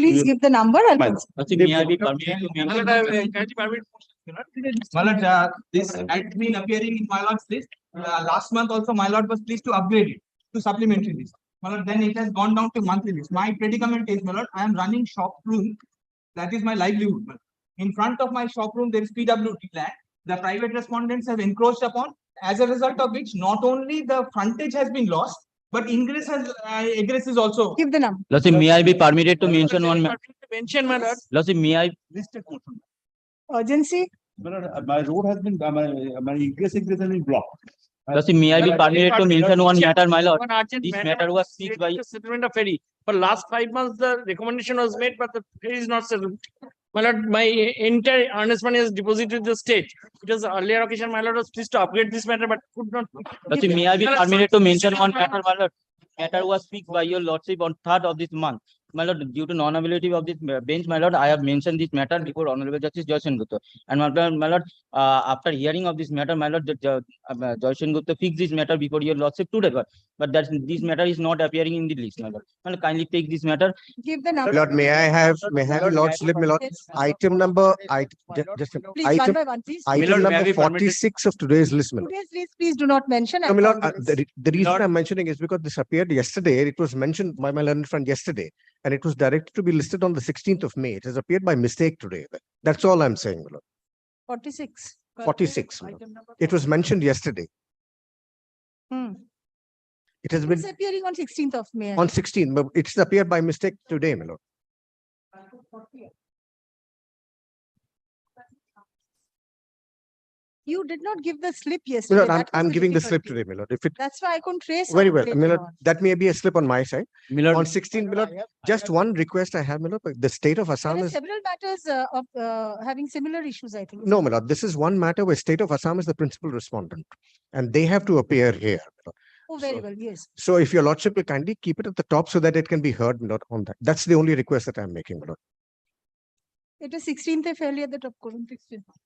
Please give the number. I'll May I be permitted to mention? This had been appearing in my lord's list. Last month also my lord was pleased to upgrade it to supplementary list. My lord, then it has gone down to monthly list. My predicament is, my lord, I am running shop room. That is my livelihood. In front of my shop room, there is PWD land. The private respondents have encroached upon, as a result of which not only the frontage has been lost, but ingress is also. give the number. Lordship, may I be permitted to mention one? Mention, my lord. Lordship, may I? Urgency. My road has been, my ingress has been blocked. Lordship, may I be permitted to mention one matter, my lord? This matter was fixed by. Settlement of ferry. For last 5 months, the recommendation was made, but the ferry is not settled. My lord, my entire earnest money is deposited to the state. It was earlier occasion, my lord was pleased to upgrade this matter, but could not. Lordship, may I be permitted to mention one matter, my lord? Matter was fixed by your lordship on 3rd of this month. My lord, due to non-availability of this bench, my lord, I have mentioned this matter before Honorable Justice Joy Sengupta. And my lord, after hearing of this matter, my lord, Joy Sengupta fixed this matter before your lordship today. But that this matter is not appearing in the list, my lord. My lord, kindly take this matter. Give the number. Lord, may I have your lordship, my lord? Item number, just Please, one item, by one, please. item may I number be permitted- 46 of today's list, my lord. Today's list, please do not mention. No, my lord, and the reason I'm mentioning is because this appeared yesterday. It was mentioned by my learned friend yesterday, and it was directed to be listed on the 16th of May. It has appeared by mistake today. That's all I'm saying, my lord. 46. 46. My lord. It was mentioned yesterday. It has been It's appearing on 16th of May. on 16th, but it's appeared by mistake today, my lord. You did not give the slip My yesterday. lord, That was I'm giving the slip difficulty. today, my lord. If it That's why I couldn't trace. very out well, later my lord, on. that may be a slip on my side. My lord, On 16th, my lord, just one request I have, my lord. The state of There Assam are is several matters of having similar issues, I think. no, my lord. This is one matter where state of Assam is the principal respondent, and they have to appear here. my lord. Oh, very So- well, yes. So if your lordship will kindly keep it at the top so that it can be heard, my lord, on that. That's the only request that I'm making, my lord. It is 16th of earlier at the top.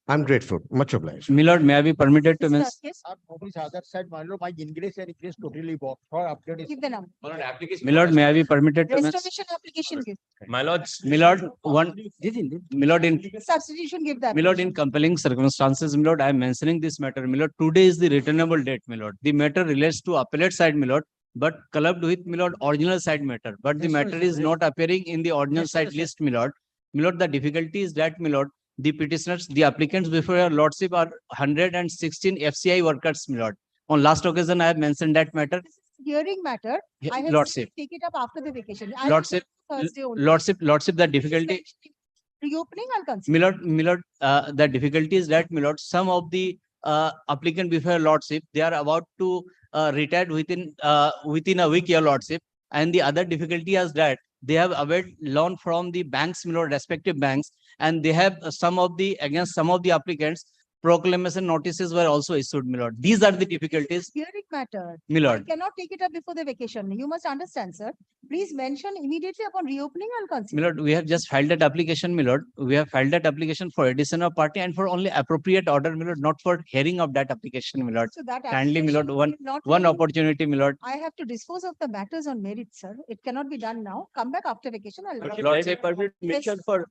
I'm grateful. Much obliged. my lord, may I be permitted to mention? Yes, On this other side, my lord, my ingress and egress totally blocked for upgrade. give the number. My lord, may I be permitted to mention? Restoration application, give. My lord, My lord, my lord, in Substitution, give that. my lord, in compelling circumstances, my lord, I am mentioning this matter. My lord, today is the returnable date, my lord. The matter relates to appellate side, my lord, but clubbed with, my lord, original side matter. But the matter is not appearing in the original side list, my lord. My lord, the difficulty is that, my lord, the petitioners, the applicants before your lordship are 116 FCI workers, my lord. On last occasion, I have mentioned that matter. This is hearing matter. I have Lordship, said take it up after the vacation. I'll Lordship, Thursday only. lordship, the This is difficulty. mentioning Reopening, I'll consider. My lord, the difficulty is that, my lord, some of the applicant before lordship, they are about to retire within a week, your lordship. And the other difficulty is that they have availed loan from the banks, my lord, respective banks, and they have against some of the applicants, proclamation notices were also issued, my lord. These are the difficulties, Hearing matter. my I lord. cannot take it up before the vacation. You must understand, sir. Please mention immediately upon reopening, I'll My consider. lord, we have just filed that application, my lord. We have filed that application for addition of party and for only appropriate order, my lord, not for hearing of that application, my lord. So that Kindly, my lord, application is not one really- opportunity, my lord. I have to dispose of the matters on merit, sir. It cannot be done now. Come back after vacation. I'll. Lordship, permission for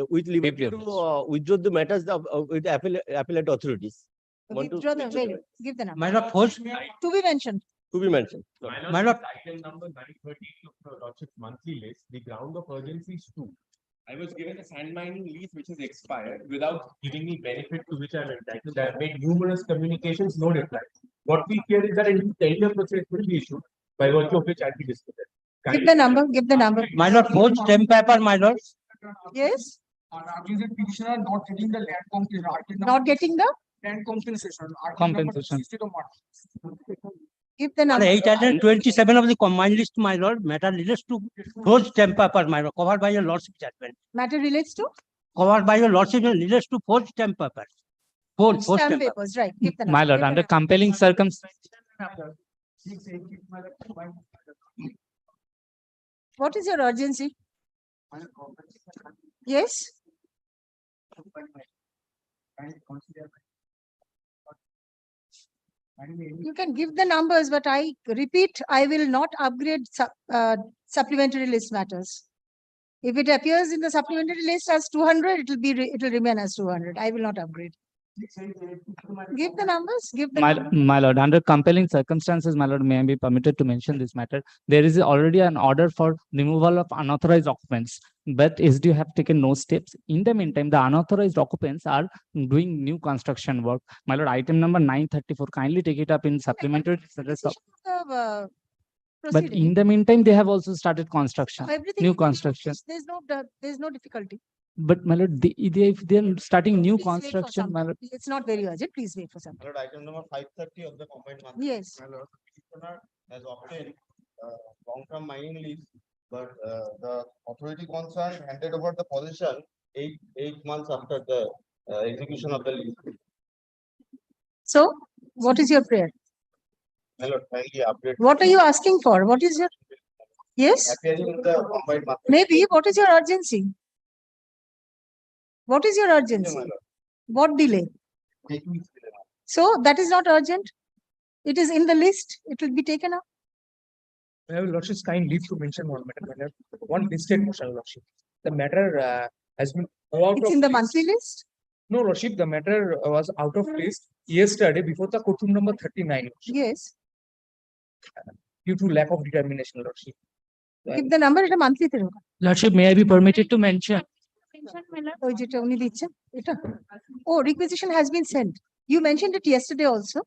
with liberty to withdraw the matters with appellate authorities. Want to Withdraw the, withdraw wait, give the number. My lord, first, To be mentioned. to be mentioned. my lord, Item number 930 of the lordship's monthly list, the ground of urgency is 2. I was given a sand mining lease which is expired without giving me benefit to which I am entitled. I have made numerous communications, no reply. What we fear is that a new tender process will be issued by virtue of which I'll be disputed. Give the number, give the number. my lord, first stamp paper, my lord. Yes, Petitioner not getting the land compensation. not getting the, Land compensation. Compensation. give the And number. 827 of the combined list, my lord, matter relates to first stamp paper, my lord, covered by your lordship judgment. Matter relates to Covered by your lordship and relates to fourth stamp paper. Fourth stamp stamp paper. papers, right? Give the number. My lord, Give the under number. compelling circumstances. What is your urgency? Yes, you can give the numbers, but I repeat, I will not upgrade supplementary list matters. If it appears in the supplementary list as 200, it will remain as 200. I will not upgrade. Give the numbers, give the numbers. My lord, under compelling circumstances, my lord, may I be permitted to mention this matter? There is already an order for removal of unauthorized occupants, but SDU have taken no steps. In the meantime, the unauthorized occupants are doing new construction work. My lord, item number 934, kindly take it up in supplementary. status of- Uh, But in proceeding. the meantime, they have also started construction, Everything new is in the construction. list. There's no difficulty. But my lord, if they're starting new Please wait for construction, some- my lord, It's not very urgent. Please wait for some. Lord, item number 530 of the combined monthly. Yes. My lord, petitioner has obtained long-term mining lease, but the authority concerned handed over the possession eight months after the execution of the lease. So what is your prayer? My lord, kindly update. What are you asking for? What is your? Yes, Appearing in the combined monthly. maybe. What is your urgency? What is your My urgency? lord, What delay? 8 weeks delay, my lord. So that is not urgent. It is in the list. It will be taken up. I have lordship's kind leave to mention one matter, my lord. One listed motion, lordship. The matter has been out It's of in the list. monthly list. No, lordship, the matter was out of list yesterday before the court room number 39, lordship, Yes. due to lack of determination, lordship. Give the number. It's a monthly thing. Lordship, may I be permitted to mention? ওই যেটা উনি দিচ্ছেন, এটা? Oh, requisition has been sent. You mentioned it yesterday also.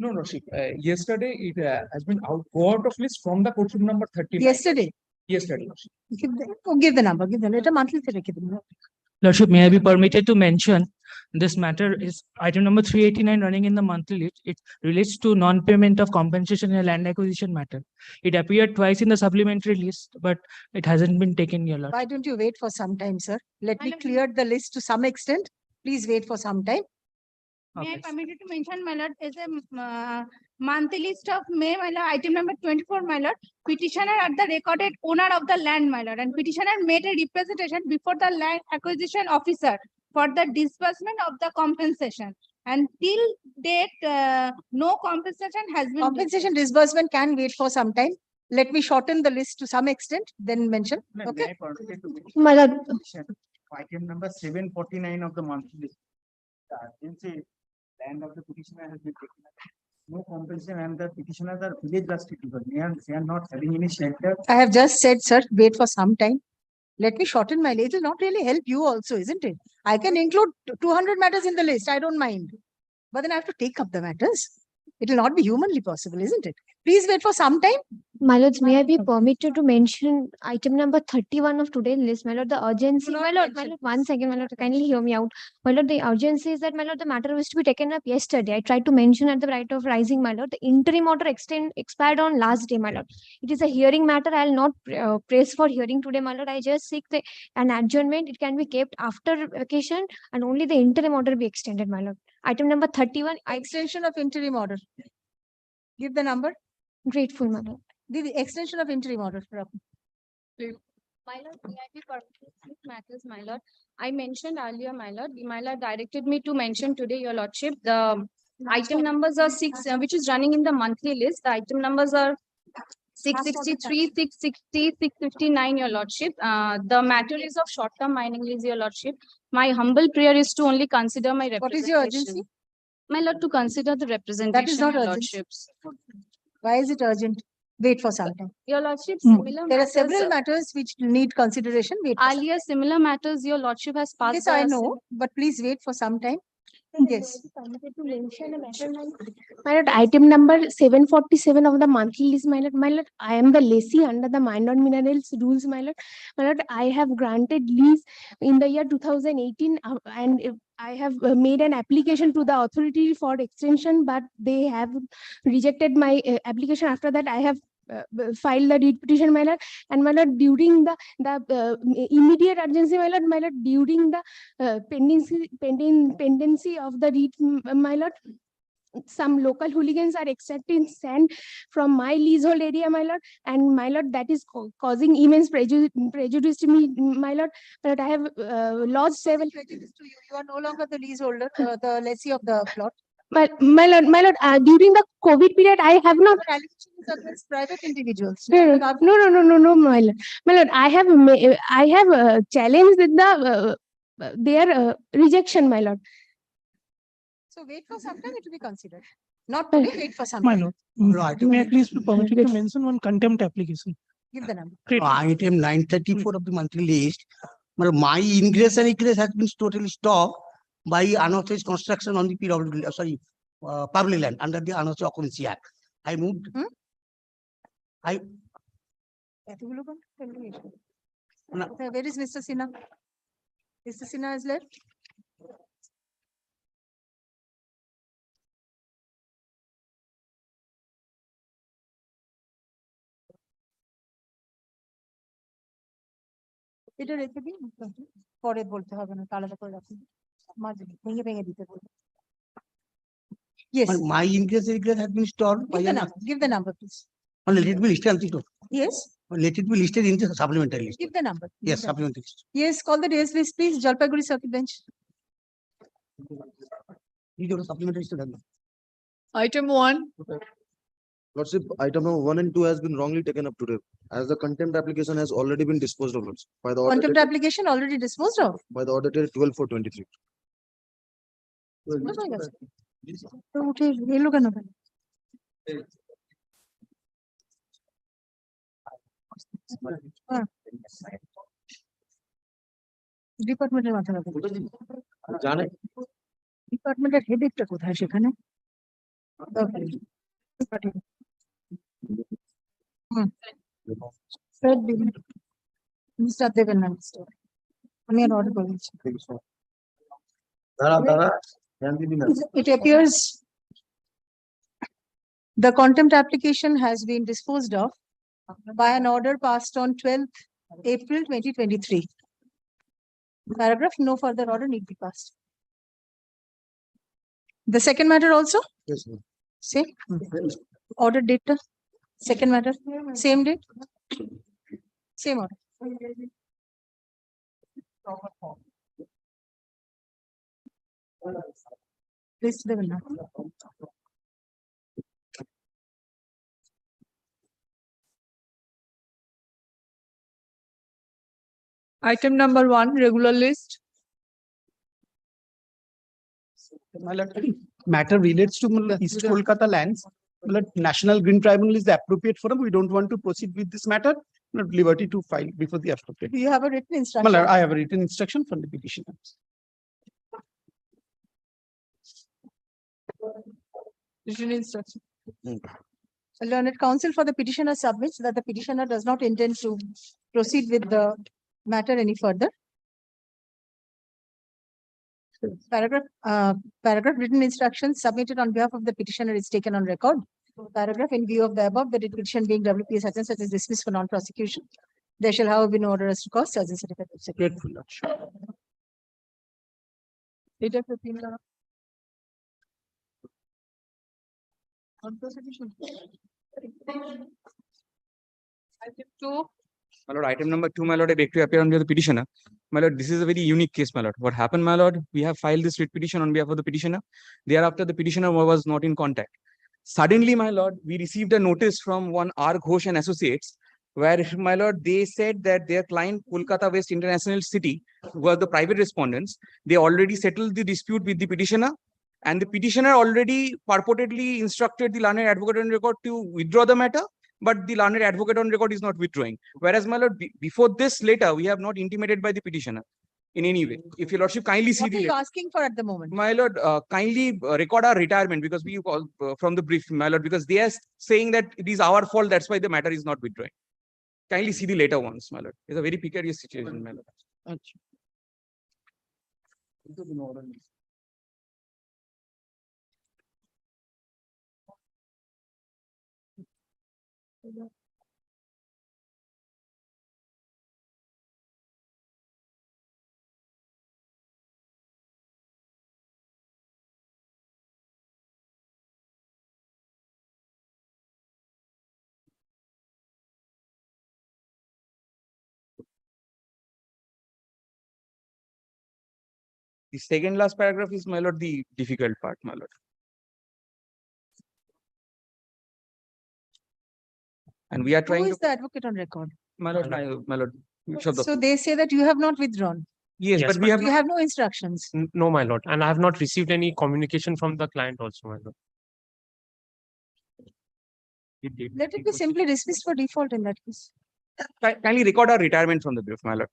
No, lordship, yesterday it has been go out of list from the court room number 39. Yesterday. Yesterday, lordship. Give the number. Give the number. এটা monthly তে রেখে দিন। Lordship, may I be permitted to mention this matter is item number 389 running in the monthly list. It relates to non-payment of compensation in a land acquisition matter. It appeared twice in the supplementary list, but it hasn't been taken, your lord. Why don't you wait for some time, sir? Let me clear the list to some extent. Please wait for some time. May I Okay. permitted to mention, my lord, is a monthly list of May, my lord, item number 24, my lord. Petitioner are the recorded owner of the land, my lord, and petitioner made a representation before the land acquisition officer for the disbursement of the compensation. And till date, no compensation has been. Compensation disbursement can wait for some time. Let me shorten the list to some extent, then mention. Okay. My lord, item number 749 of the monthly list. The urgency land of the petitioner has been taken up. No compensation and the petitioners are village rustic people. They are not having any shelter. I have just said, sir, wait for some time. Let me shorten my list. It will not really help you also, isn't it? I can include 200 matters in the list. I don't mind. But then I have to take up the matters. It will not be humanly possible, isn't it? Please wait for some time. My lords, may I be permitted to mention item number 31 of today's list? My lord, the urgency, not my lord, mention. one second, my lord, kindly hear me out. My lord, the urgency is that, my lord, the matter was to be taken up yesterday. I tried to mention at the right of rising, my lord. The interim order expired on last day, my lord. It is a hearing matter. I'll not press for hearing today, my lord. I just seek an adjournment. It can be kept after vacation and only the interim order be extended, my lord. Item number 31, I Extension of interim order. Give the number. grateful, my lord. The extension of interim order. my lord, may I be permitted to speak matters, my lord. I mentioned earlier, my lord directed me to mention today, your lordship, the item numbers are which is running in the monthly list. The item numbers are 663, 660, 659, your lordship. The matter is of short-term mining lease, your lordship. My humble prayer is to only consider my representation. What is your urgency? My lord, to consider the representation, not your urgent. lordships. Why is it urgent? Wait for some time. Your lordship, Hmm. similar There are matters, several matters which need consideration. Wait. for some- earlier similar matters, your lordship has passed. Yes, I the know, but please wait for some time. Yes. Permitted to mention a matter, my lord, item number 747 of the monthly list, my lord. My lord, I am the lessee under the mine and minerals rules, my lord. My lord, I have granted lease in the year 2018 and I have made an application to the authority for extension, but they have rejected my application. After that, I have filed the deed petition, my lord. And my lord, during the immediate urgency, my lord, during the pendency of the deed, my lord, some local hooligans are extracting sand from my leasehold area, my lord, and my lord, that is causing immense prejudice to me, my lord. But I have lodged several. Prejudice to you. You are no longer the leaseholder, the lessee of the plot. my lord, during the COVID period, I have not. Your allegation is against private individuals. No, no, my lord. My lord, I have challenged the their rejection, my lord. So wait for some time, it will be considered. Not today, wait for some My time. lord, may I please be permitted to mention one contempt application? Give the number. Item 934 of the monthly list, my ingress and egress has been totally stopped by unauthorized construction on the public land under the Unauthorized Occupancy Act. I moved. এতগুলো কোন application? No. Where is Mr. Sinha? Mr. Sinha is left. এটা রেখে দিন, পরে বলতে হবে না, আলাদা করে রাখুন, মাঝে ভেঙে ভেঙে দিতে বলুন। Yes, My ingress and egress has been stopped by give the number, please. let it be listed. Yes, Let it be listed in the supplementary list. give the number. Yes, supplementary list. Yes, call the days list, please. Jalpaiguri Circuit Bench. You go to supplementary list. Item 1. Lordship, item number 1 and 2 has been wrongly taken up today, as the contempt application has already been disposed of, Lordship, by the order Contempt dated- application already disposed of. by the order dated 12/4/23. তো উঠে এলো কেন? ডিপার্টমেন্টের মাথা রাখো। জানে ডিপার্টমেন্টের হেডেকটা কোথায় সেখানে? মিস্টার দেবেন না, মিস্টার আমি আর অর্ডার করে দিচ্ছি। It appears the contempt application has been disposed of by an order passed on 12th April 2023. Paragraph, no further order need be passed. The second matter also, Yes, ma'am. same, order date, second matter, same date, same order. Please, দেবেন না। Item number 1, regular list. My lord, matter relates to East Kolkata lands. My lord, National Green Tribunal is the appropriate forum. We don't want to proceed with this matter. My lord, liberty to file before the appropriate. Do you have a written My instruction? lord, I have a written instruction from the petitioner. Written instruction. The learned counsel for the petitioner submits that the petitioner does not intend to proceed with the matter any further. Paragraph written instructions submitted on behalf of the petitioner is taken on record. Paragraph, in view of the above, the petition being WPS such and such is dismissed for non-prosecution. There shall however be no order as to cause such and such. Grateful, lordship. Date of 15, Lord. Non-prosecution. Item 2. My lord, item number 2, my lord, I beg to appear on behalf of the petitioner. My lord, this is a very unique case, my lord. What happened, my lord? We have filed this writ petition on behalf of the petitioner. Thereafter, the petitioner was not in contact. Suddenly, my lord, we received a notice from one R. Ghosh and Associates, where, my lord, they said that their client, Kolkata West International City, were the private respondents. They already settled the dispute with the petitioner, and the petitioner already purportedly instructed the learned advocate on record to withdraw the matter. But the learned advocate on record is not withdrawing. Whereas, my lord, before this letter, we have not intimated by the petitioner in any way. If your lordship kindly see What the are you letter. asking for at the moment? My lord, kindly record our retirement because we call from the brief, my lord, because they are saying that it is our fault. That's why the matter is not withdrawing. Kindly see the later once, my lord. It's a very precarious situation, my lord. The second last paragraph is, my lord, the difficult part, my lord. And we are Who trying is to, the advocate on record? my lord, my lord. Shadda. So they say that you have not withdrawn. Yes, Yes, but we have, You have no instructions. no, my lord, and I have not received any communication from the client also, my lord. Let it be simply dismissed for default in that case. Kindly record our retirement from the brief, my lord.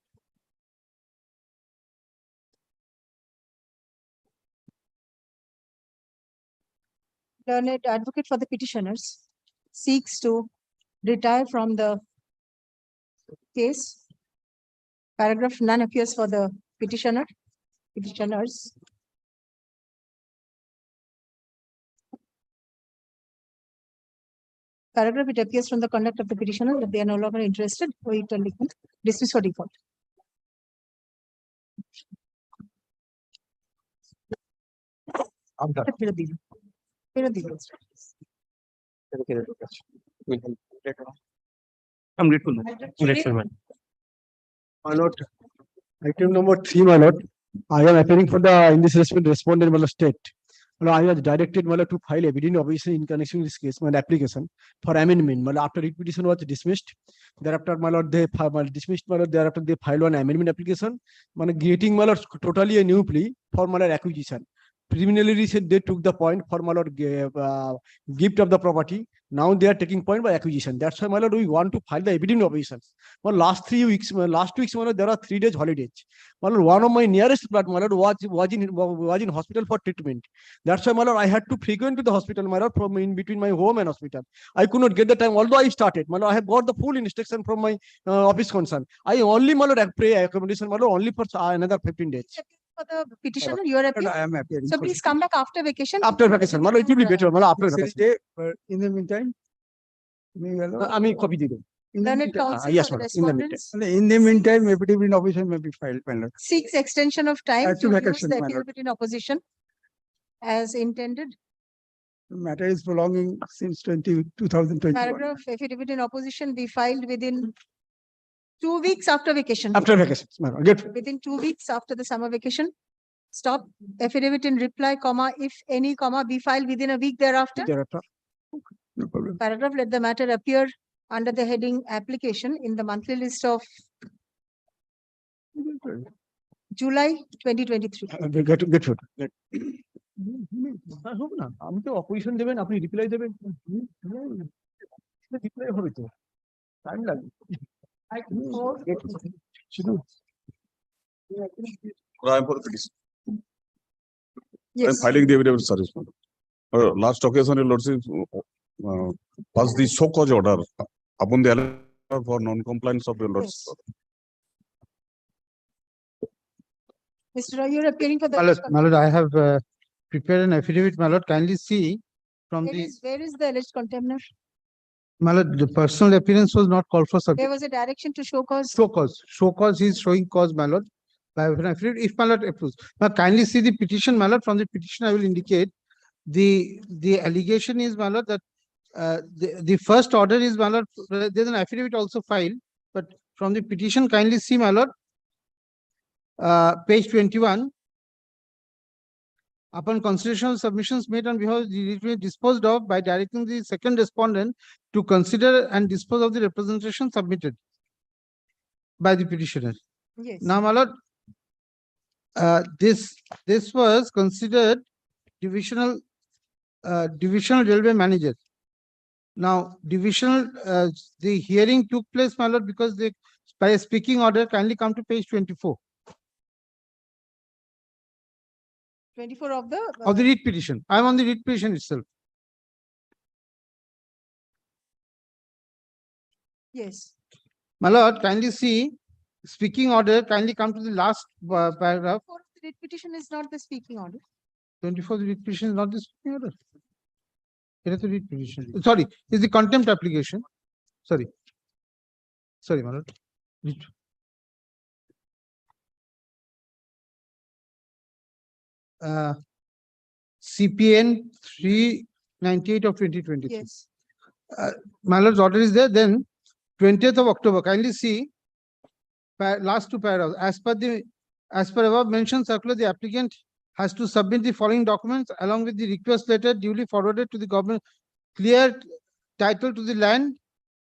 Learned advocate for the petitioners seeks to retire from the case. Paragraph none appears for the petitioners. Paragraph, it appears from the conduct of the petitioner that they are no longer interested, or it will dismiss for default. I'm done. I'm grateful. Grateful, man. My lord, item number 3, my lord. I am appearing for the in this respect respondent, my lord, state. My lord, I was directed, my lord, to file evidence opposition in connection with this case, my application for amendment. My lord, after writ petition was dismissed, thereafter, my lord, they dismissed, my lord, thereafter they filed one amendment application, my lord, getting, my lord, totally a new plea for my lord acquisition. Preliminarily said they took the point for my lord gift of the property. Now they are taking point by acquisition. That's why, my lord, we want to file the evidence oppositions. Well, last 3 weeks, last week's, my lord, there are 3 days holidays. My lord, one of my nearest blood, my lord, was in hospital for treatment. That's why, my lord, I had to frequent to the hospital, my lord, from in between my home and hospital. I could not get the time, although I started. My lord, I have got the full instruction from my office concern. I only, my lord, pray accommodation, my lord, only for another 15 days. For the petitioner, you are appearing. I am appearing. So please come back after vacation. After vacation, my lord, it will be better, my lord, after Next vacation. day, in the meantime, I mean, copy the Learned counsel yes, for the madam, in the meantime. respondents in the meantime, affidavit in opposition may be filed, my lord. seeks extension of time After to use vacation, the my lord. affidavit in opposition as intended. The matter is prolonging since 2021. Paragraph, affidavit in opposition be filed within 2 weeks after vacation. After vacation, my lord, get. Within 2 weeks after the summer vacation. Stop. Affidavit in reply, comma, if any, comma, be filed within a week thereafter. Thereafter. No problem. Paragraph, let the matter appear under the heading application in the monthly list of July 2023. Get food. হোক না আমি তো opposition দেবেন আপনি reply দেবেন reply হবে তো time লাগবে শুধু Yes. Filing the evidence service. Last occasion, Lordship passed the show cause order upon the alert for non-compliance of the Lordship. Mr. Roy, you're appearing for the. My lord, I have prepared an affidavit, my lord. Kindly see from Where is the alleged contemner? my lord, the personal appearance was not called for There subject. was a direction to show cause. Show cause, he is showing cause, my lord. By an affidavit, if my lord approves. Now kindly see the petition, my lord. From the petition, I will indicate the allegation is, my lord, that the first order is, my lord, there's an affidavit also filed, but from the petition, kindly see, my lord, page 21. Upon consideration of submissions made on behalf of the disposed of by directing the second respondent to consider and dispose of the representation submitted by the petitioner. Yes. Now, my lord, this was considered divisional railway manager. Now, the hearing took place, my lord, because they, by a speaking order, kindly come to page 24. 24 of the. Of the writ petition. I am on the writ petition itself. Yes. My lord, kindly see, speaking order, kindly come to the last paragraph. The writ petition is not the speaking order. 24, the writ petition is not the speaking order. It is the writ petition. Sorry, it's the contempt application. Sorry, my lord. CPN 398 of 2023. Yes. My lord's order is there. Then 20th of October, kindly see last 2 paragraphs. As per above mentioned circular, the applicant has to submit the following documents along with the request letter duly forwarded to the government. Clear title to the land,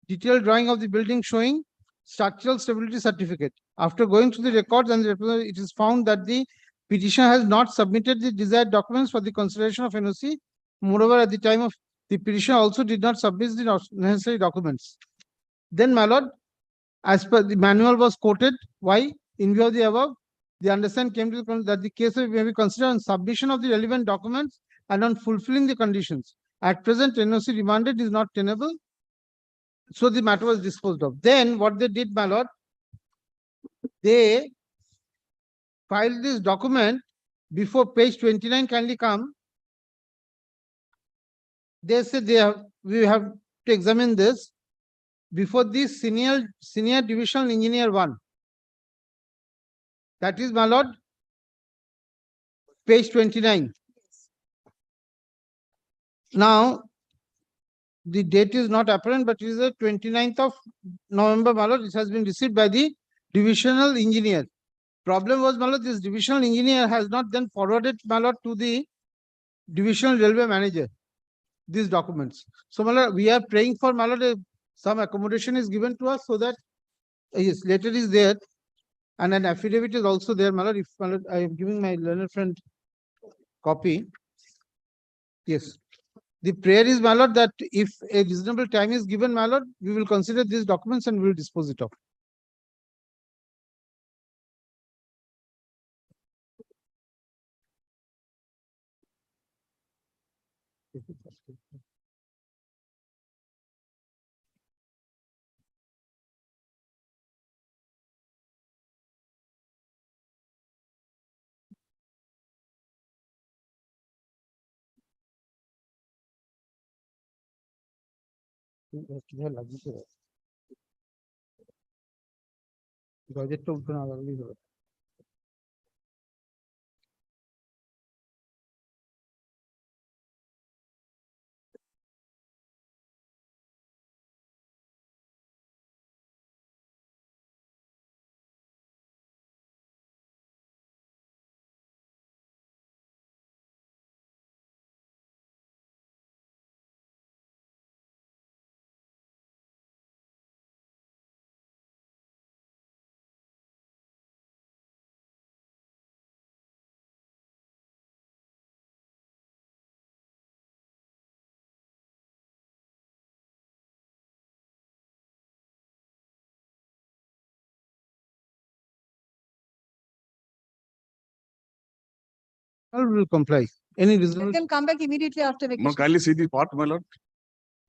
detailed drawing of the building showing structural stability certificate. After going through the records and it is found that the petitioner has not submitted the desired documents for the consideration of NOC. Moreover, at the time of the petitioner also did not submit the necessary documents. Then, my lord, as per the manual was quoted, why in view of the above, the understand came to the conclusion that the case may be considered on submission of the relevant documents and on fulfilling the conditions. At present, NOC demanded is not tenable. So the matter was disposed of. Then what they did, my lord, they filed this document before page 29 kindly come. They said we have to examine this before this senior divisional engineer 1. That is, my lord, page 29. Now, the date is not apparent, but it is the 29th of November, my lord. It has been received by the divisional engineer. Problem was, my lord, this divisional engineer has not then forwarded, my lord, to the divisional railway manager these documents. So, my lord, we are praying for, my lord, some accommodation is given to us so that yes, letter is there and an affidavit is also there, my lord. If, my lord, I am giving my learned friend copy. Yes. The prayer is, my lord, that if a reasonable time is given, my lord, we will consider these documents and we will dispose it of. Budget to will comply. Any Let reasonable them come back immediately after Now vacation. kindly see the part, my lord.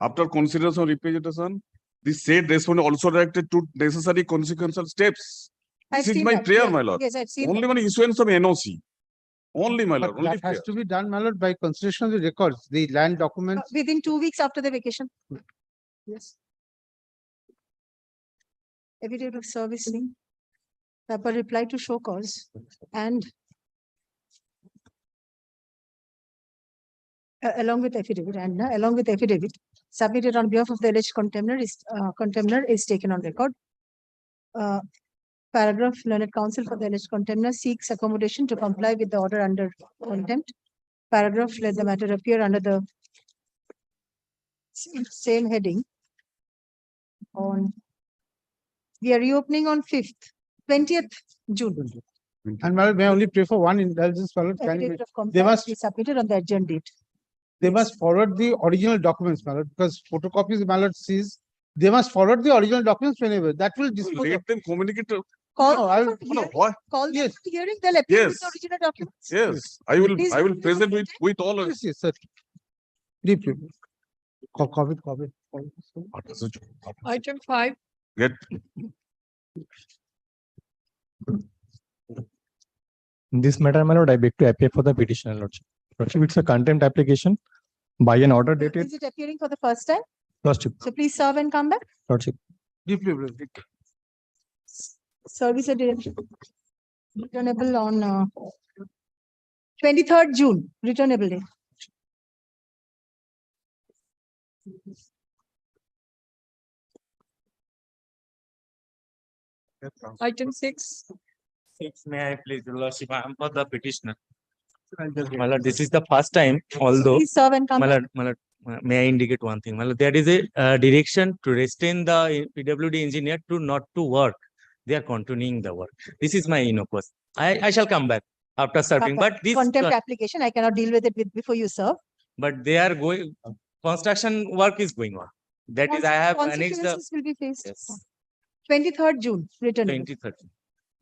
After consideration of representation, the said respondent also directed to necessary consequential steps. I've This is seen my that, prayer, yeah. my lord. Yes, I've seen Only that. one issuance of NOC. Only, my lord, But only that has prayer. to be done, my lord, by consideration of the records, the land documents. Within 2 weeks after the vacation. Yes. Affidavit of servicing. Proper reply to show cause and along with affidavit and along with affidavit submitted on behalf of the alleged contemner is taken on record. Paragraph, learned counsel for the alleged contemner seeks accommodation to comply with the order under contempt. Paragraph, let the matter appear under the same heading on, we are reopening on 20th June. And my lord, may I only pray for one indulgence, my lord? Can Affidavit of they compliance must be submitted on the adjourned date. they must forward the original documents, my lord, because photocopies, my lord, sees they must forward the original documents whenever. That will dispose of. Let them communicate. Call No, them I for will- hearing. What? Call them Yes. for hearing, they'll appear with the Yes. original documents. Yes, Please I will do present it. with all of Yes, yes, sir. Deeply. COVID. Item 5. Get In this matter, my lord, I beg to appear for the petitioner, lordship. Lordship, it's a contempt application by an order dated, Is it appearing for the first time? lordship, So please serve and come back. lordship. Deeply. Service a direction. Returnable on 23rd June, returnable day. Item 6. May I please, Your Lordship, I am for the petitioner. My lord, this is the first time, although, Please serve and come my back. lord, May I indicate one thing? Well, there is a direction to restrain the PWD engineer to not to work. They are continuing the work. This is my innocuous. I shall come back after serving, Papa, but this, contempt application, I cannot deal with it before you serve. but they are going, construction work is going on. That is, I have annexed the, Consequences will be faced. yes, 23rd June, written. 2030.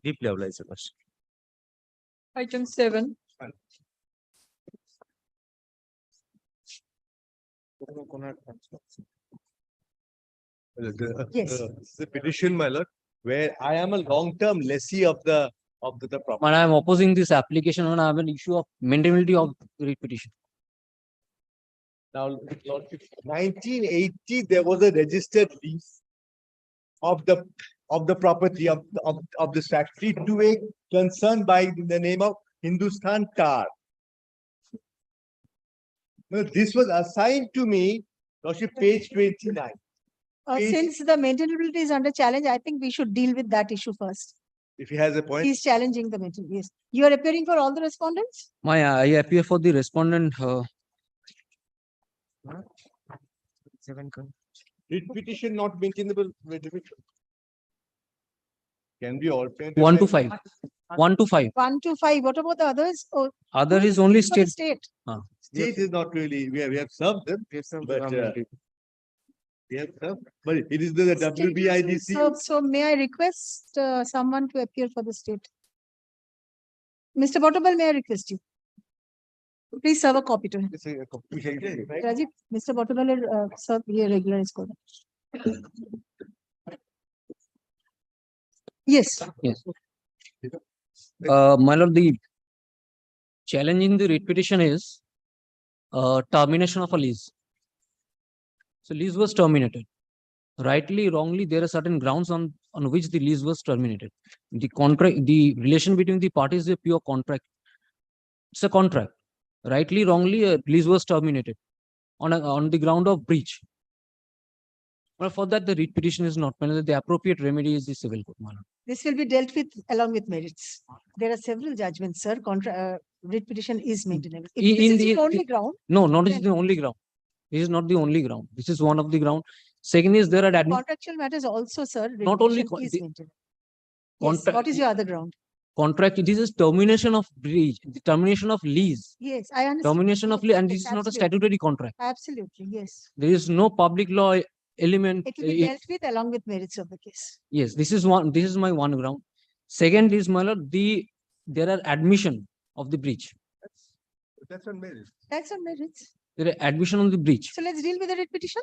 Deeply obliged, Your Lordship. Item 7. Yes. The petition, my lord, where I am a long-term lessee of the property. And I am opposing this application and I have an issue of maintainability of writ petition. Now, lordship, 1980, there was a registered lease of the property of this factory to a concern by the name of Hindustan Tar. Now, this was assigned to me, lordship, page 29. Since the maintainability is under challenge, I think we should deal with that issue first. If he has a point. He's challenging the maintainability. Yes. You are appearing for all the respondents? I appear for the respondent. Writ petition not maintainable. Can be alternative. 1 to 5. 1 to 5. 1 to 5. What about the others? Oh, Other is only for the state. state. State is not really, we have served them. But we have served, but it is the WBIDC. So may I request someone to appear for the state? Mr. Bottabal, may I request you? Please serve a copy to him. Rajiv, Mr. Bottabal serve here regular is called. Yes. Yes. My lord, the challenge in the writ petition is termination of a lease. So lease was terminated. Rightly, wrongly, there are certain grounds on which the lease was terminated. The contract, the relation between the parties is a pure contract. It's a contract. Rightly, wrongly, a lease was terminated on the ground of breach. Well, for that, the writ petition is not pending. The appropriate remedy is the civil court. This will be dealt with along with merits. There are several judgments, sir. Writ petition is maintainable. If this is the only ground. No, not is the only ground. This is not the only ground. This is one of the ground. Second is there are contractual matters also, sir. Not only is maintainable. Yes. What is your other ground? Contract. This is termination of breach, the termination of lease. Yes, I understand. Termination of lease, and this is not a statutory contract. Absolutely, yes. There is no public law element. It will be dealt with along with merits of the case. Yes, this is one. This is my one ground. Second is, my lord, there are admission of the breach. That's on merits. That's on merits. There are admission on the breach. So let's deal with the writ petition.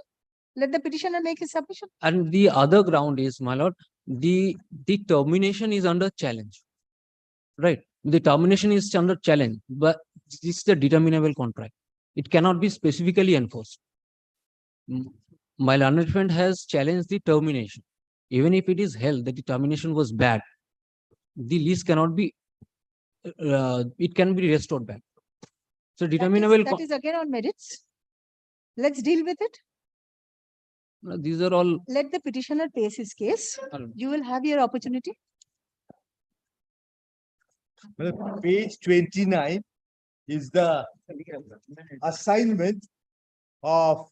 Let the petitioner make his submission. And the other ground is, my lord, the termination is under challenge. Right. The termination is under challenge, but this is a determinable contract. It cannot be specifically enforced. My learned friend has challenged the termination. Even if it is held that the termination was bad, the lease cannot be, it can be restored back. So determinable. That is again on merits. Let's deal with it. These are all. Let the petitioner face his case. You will have your opportunity. Page 29 is the assignment of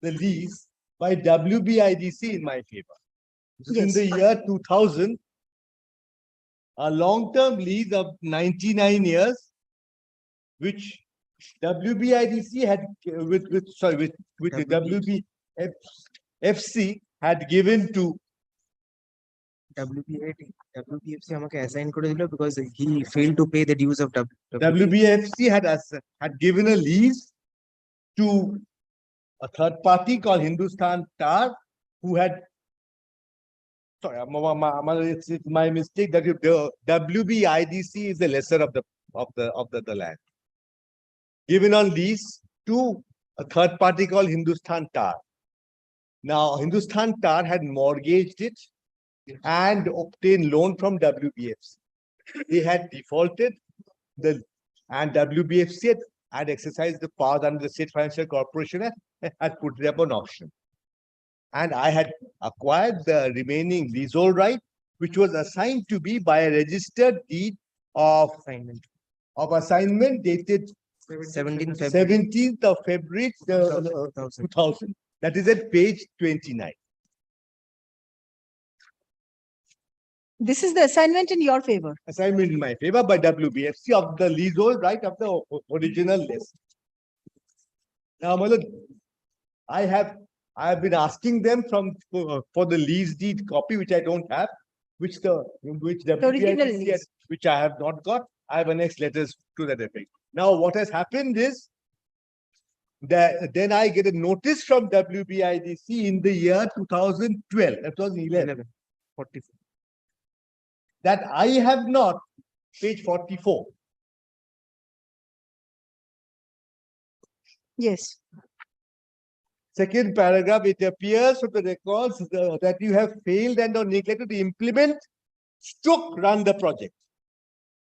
the lease by WBIDC in my favor. In the year 2000, a long-term lease of 99 years, which WBIDC had with the WBFC had given to WBFC আমাকে assign করে দিল because he failed to pay the dues of WBFC had given a lease to a third party called Hindustan Tar, who had, sorry, it's my mistake that the WBIDC is the lesser of the land. Given on lease to a third party called Hindustan Tar. Now, Hindustan Tar had mortgaged it and obtained loan from WBFC. They had defaulted and WBFC had exercised the powers under the State Financial Corporation and had put it up on auction. And I had acquired the remaining leasehold right, which was assigned to me by a registered deed of assignment dated 17th of February, 2000. That is at page 29. This is the assignment in your favor. Assignment in my favor by WBFC of the leasehold right of the original list. Now, my lord, I have been asking them for the lease deed copy, which I don't have, which original WBFC lease. which I have not got. I have annexed letters to that effect. Now, what has happened is that then I get a notice from WBIDC in the year 2012, 2011, 44, that I have not, page 44. Yes. Second paragraph, it appears from the records that you have failed and or neglected to implement, run the project,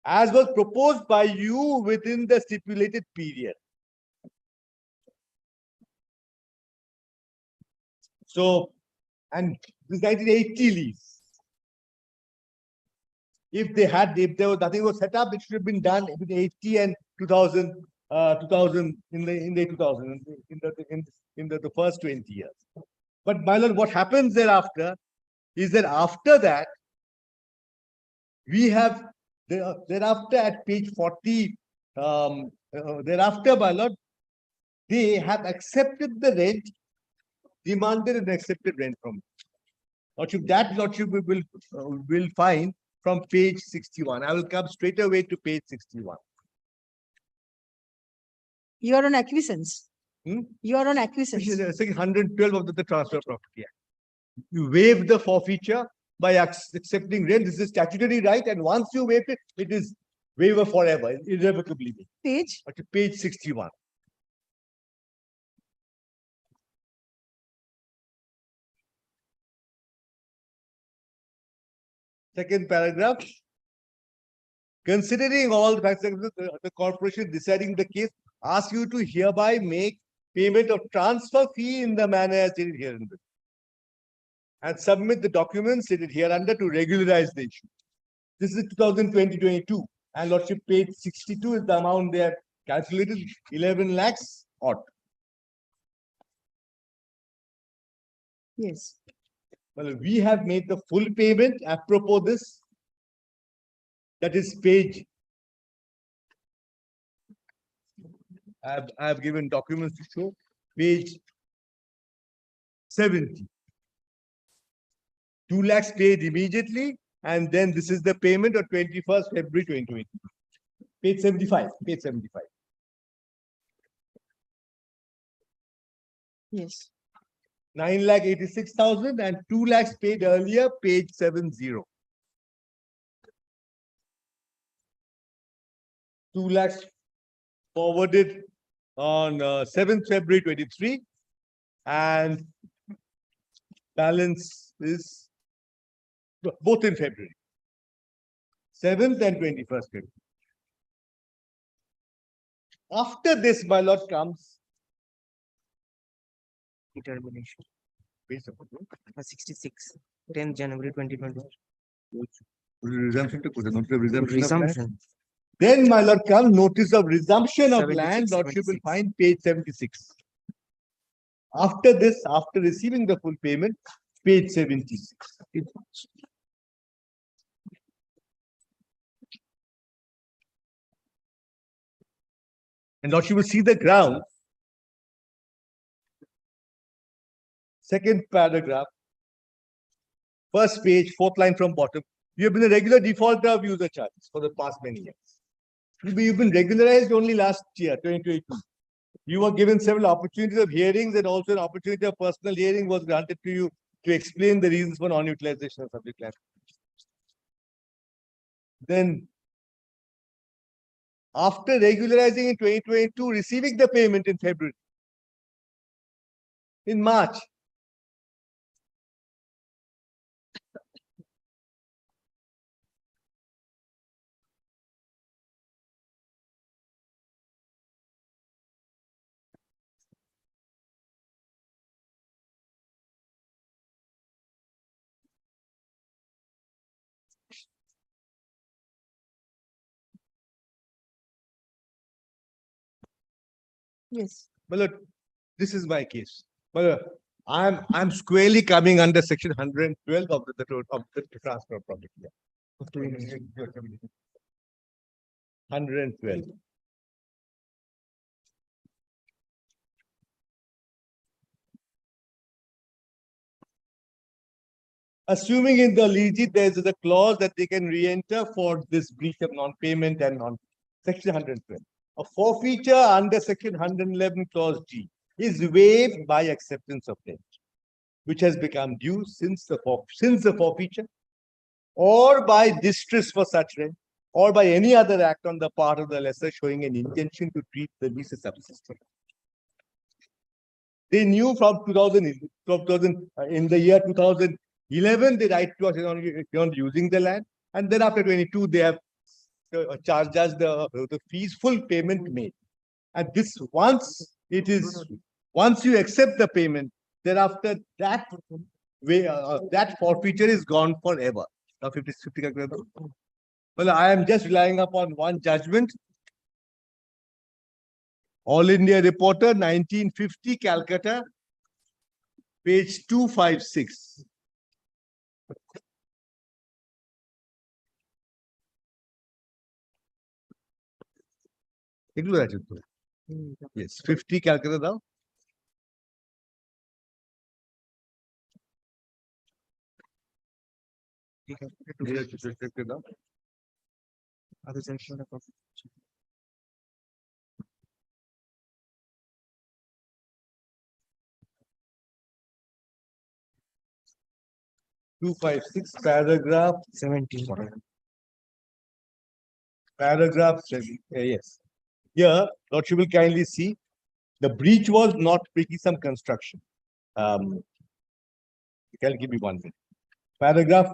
as was proposed by you within the stipulated period. So, and this 1980 lease. If there was nothing was set up, it should have been done between 80 and 2000, 2000 in the 2000 in the first 20 years. But my lord, what happens thereafter is that after that, we have thereafter at page 40, thereafter, my lord, they have accepted the rent, demanded and accepted rent from me. Lordship, that lordship will find from page 61. I will come straight away to page 61. You are on acquiescence. You are on acquiescence. Which is 112 of the Transfer Property Act. You waive the forfeiture by accepting rent. This is statutory right, and once you waive it, it is waiver forever, irrevocably. Page? Page 61. Second paragraph. Considering all the facts, the corporation deciding the case asks you to hereby make payment of transfer fee in the manner as stated hereunder, and submit the documents stated hereunder to regularize the issue. This is 2020-22, and lordship page 62 is the amount they have calculated, 11 lakhs odd. Yes. Well, we have made the full payment apropos this. That is page. I have given documents to show page 70. 2 lakhs paid immediately, and then this is the payment of 21st February 2020. Page 75. Page 75. Yes. 9,86,000 and 2 lakhs paid earlier, page 70. 2 lakhs forwarded on 7th February 23, and balance is both in February, 7th and 21st February. After this, my lord, comes determination. 66, 10 January 2020. Resumption. Then, my lord, comes notice of resumption of land. Lordship will find page 76. After this, after receiving the full payment, page 76. And Lordship will see the ground. Second paragraph. First page, fourth line from bottom. You have been a regular defaulter of user charges for the past many years. You've been regularized only last year, 2022. You were given several opportunities of hearings, and also an opportunity of personal hearing was granted to you to explain the reasons for non-utilization of subject land. Then, after regularizing in 2022, receiving the payment in February, in March, Yes. Well, look, this is my case. Well, I'm squarely coming under section 112 of the transfer of property. Yeah. 112. Assuming in the lease there is a clause that they can re-enter for this breach of non-payment and section 112. A forfeiture under section 111 clause G is waived by acceptance of debt, which has become due since the forfeiture, or by distress for such rent, or by any other act on the part of the lessor showing an intention to treat the lease as subsistent. They knew from 2000, in the year 2011, they write to us on using the land, and then after 22, they have charged us the fees, full payment made. And this once you accept the payment, thereafter that way that forfeiture is gone forever. Now 50. Well, I am just relying upon one judgment. All India Reporter, 1950, Calcutta, page 256. Yes, 50 Calcutta now. Other section of 256, paragraph 17. Paragraph 7. Yes. Here, Lordship will kindly see the breach was not breaking some construction. You can give me 1 minute. Paragraph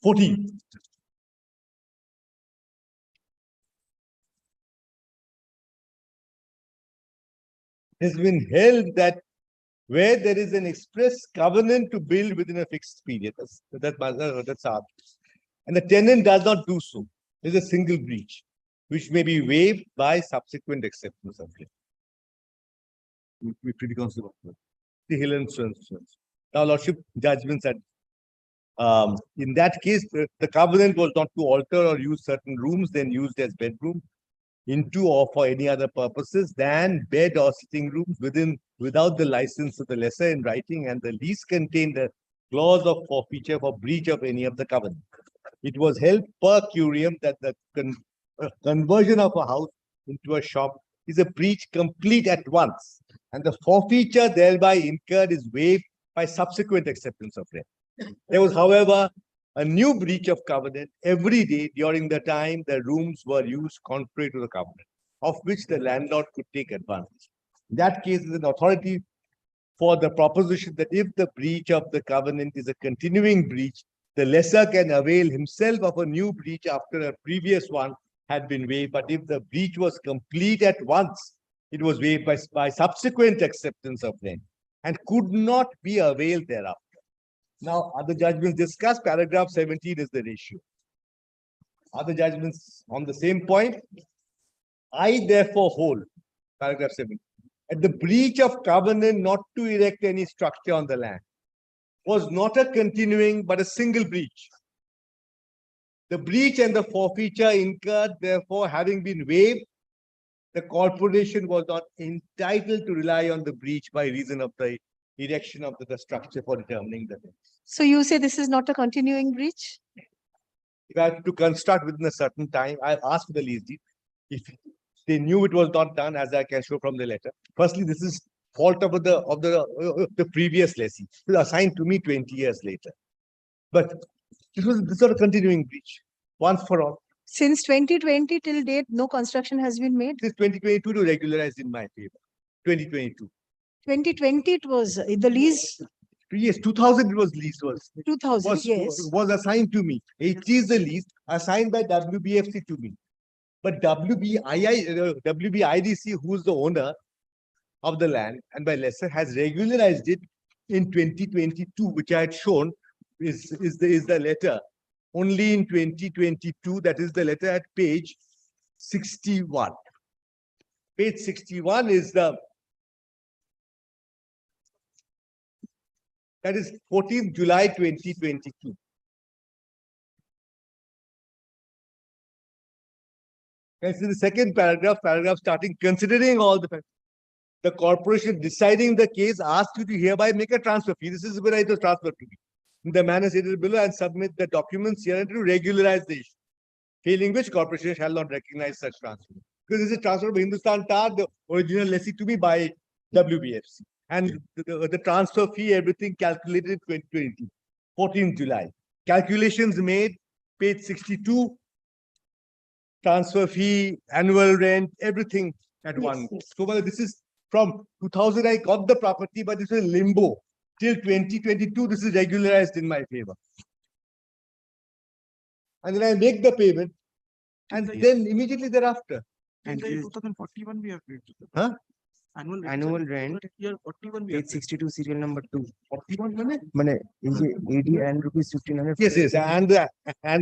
14. Has been held that where there is an express covenant to build within a fixed period, that's our, and the tenant does not do so, there is a single breach, which may be waived by subsequent acceptance of it. We're pretty confident. The Hill and Sons. Now, Lordship judgments that in that case, the covenant was not to alter or use certain rooms, then used as bedroom, into or for any other purposes than bed or sitting rooms without the license of the lessor in writing, and the lease contained a clause of forfeiture for breach of any of the covenant. It was held per curiam that the conversion of a house into a shop is a breach complete at once, and the forfeiture thereby incurred is waived by subsequent acceptance of rent. There was, however, a new breach of covenant every day during the time the rooms were used contrary to the covenant, of which the landlord could take advantage. In that case, is an authority for the proposition that if the breach of the covenant is a continuing breach, the lessor can avail himself of a new breach after a previous one had been waived. But if the breach was complete at once, it was waived by subsequent acceptance of rent and could not be availed thereafter. Now, other judgments discussed, paragraph 17 is the ratio. Other judgments on the same point. I therefore hold, paragraph 17, at the breach of covenant not to erect any structure on the land was not a continuing but a single breach. The breach and the forfeiture incurred, therefore, having been waived, the corporation was not entitled to rely on the breach by reason of the erection of the structure for determining the rent. So you say this is not a continuing breach? If I have to construct within a certain time, I asked for the lease deed. If they knew it was not done, as I can show from the letter. Firstly, this is fault of the previous lessee. It was assigned to me 20 years later. But this is not a continuing breach, once for all. Since 2020 till date, no construction has been made? This 2022 to regularize in my favor. 2022. 2020 it was the lease. Yes, 2000 it was lease. 2000, yes. Was assigned to me. It is the lease assigned by WBFC to me. But WBIDC, who is the owner of the land and by lessor, has regularized it in 2022, which I had shown is the letter. Only in 2022, that is the letter at page 61. page 61 is that is 14th July 2022. And in the second paragraph starting, considering all the factors, the corporation deciding the case asks you to hereby make a transfer fee. This is where it was transferred to me. In the manner stated below and submit the documents here to regularize the issue. Failing which corporation shall not recognize such transfer. Because this is transfer of Hindustan Tar, the original lessee, to me by WBFC. And the transfer fee, everything calculated in 2020, 14th July. Calculations made, page 62, transfer fee, annual rent, everything at one. So this is from 2000, I got the property, but this is limbo. Till 2022, this is regularized in my favor. And then I make the payment, and then immediately thereafter. And 2041 we have paid. Huh? Annual rent. Here 41 we have Page 62 serial number 2. 41 money? Mane, is it 80 and rupees 1500? Yes, yes, and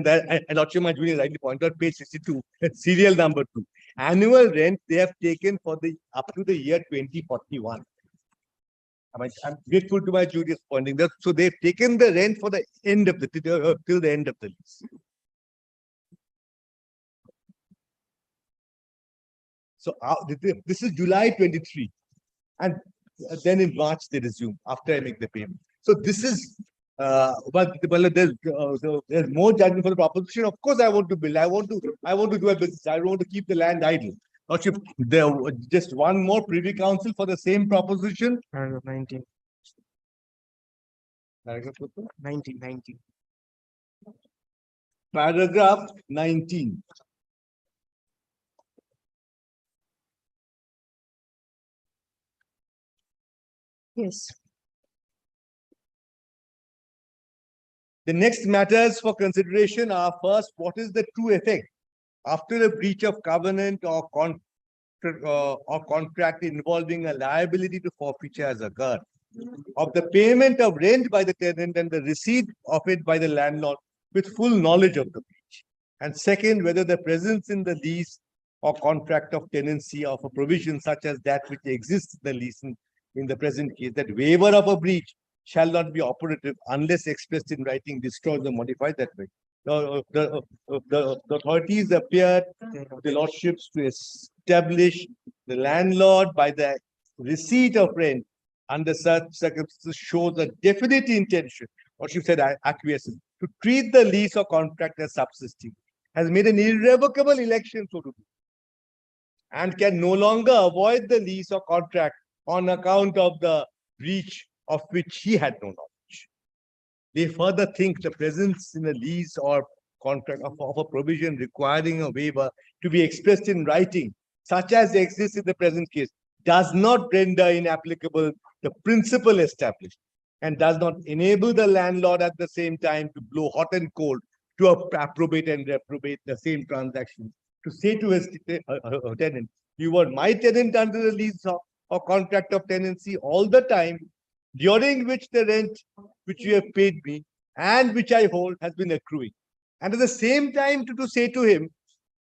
Dr. Majuni rightly pointed out page 62, serial number 2. Annual rent they have taken for the up to the year 2041. I'm grateful to my juniors pointing that. So they've taken the rent for the end of the till the end of the lease. So this is July 23, and then in March they resume after I make the payment. So this is, but there's more judgment for the proposition. Of course, I want to build. I want to do a business. I don't want to keep the land idle. There just one more Privy Council for the same proposition. Paragraph 19. Paragraph 19. Paragraph 19. Yes. The next matters for consideration are first, what is the true effect after a breach of covenant or contract involving a liability to forfeiture has occurred, of the payment of rent by the tenant and the receipt of it by the landlord with full knowledge of the breach. And second, whether the presence in the lease or contract of tenancy of a provision such as that which exists in the lease in the present case, that waiver of a breach shall not be operative unless expressed in writing, destroyed or modified that way. The authorities appeared, the lordships, to establish the landlord by the receipt of rent under such circumstances shows a definite intention, or she said acquiescence, to treat the lease or contract as subsisting, has made an irrevocable election, so to do, and can no longer avoid the lease or contract on account of the breach of which he had no knowledge. They further think the presence in a lease or contract of a provision requiring a waiver to be expressed in writing, such as exists in the present case, does not render inapplicable the principle established and does not enable the landlord at the same time to blow hot and cold to approbate and reprobate the same transaction, to say to his tenant, you were my tenant under the lease or contract of tenancy all the time, during which the rent which you have paid me and which I hold has been accruing. And at the same time to say to him,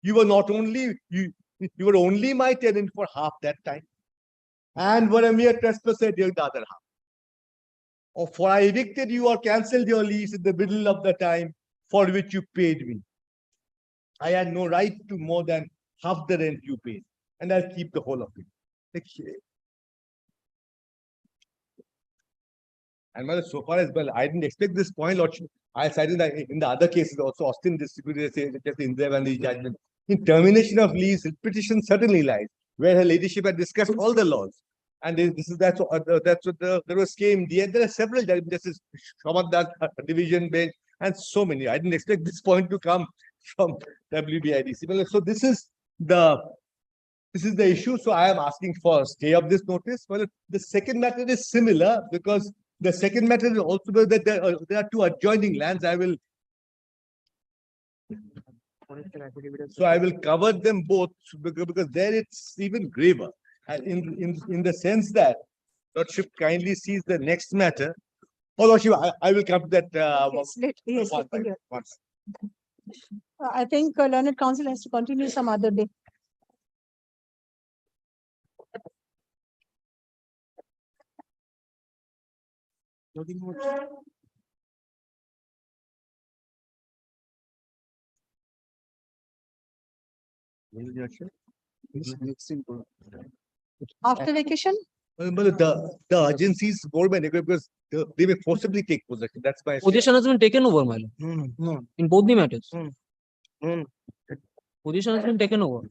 you were not only, you were only my tenant for half that time and were a mere trespasser during the other half. Or for I evicted you or cancelled your lease in the middle of the time for which you paid me. I had no right to more than half the rent you paid, and I'll keep the whole of it. And so far as well, I didn't expect this point. I cited that in the other cases also, Austin distributed in there and the judgment. In termination of lease, petition certainly lies, where her ladyship had discussed all the laws. And that's what there was came. There are several judgments, Justice Shamadas division bench, and so many. I didn't expect this point to come from WBIDC. Well, so this is the issue. So I am asking for a stay of this notice. Well, the second matter is similar because the second matter is also that there are two adjoining lands. I will cover them both because there it's even graver. And in the sense that Lordship kindly sees the next matter. Oh, Lordship, I will come to that. I think Learned Council has to continue some other day. Nothing more. After vacation, But the urgency is more by negative because they may forcibly take possession. That's my. Position has been taken over, my lord, No, no, in both the matters. no. Position has been taken over.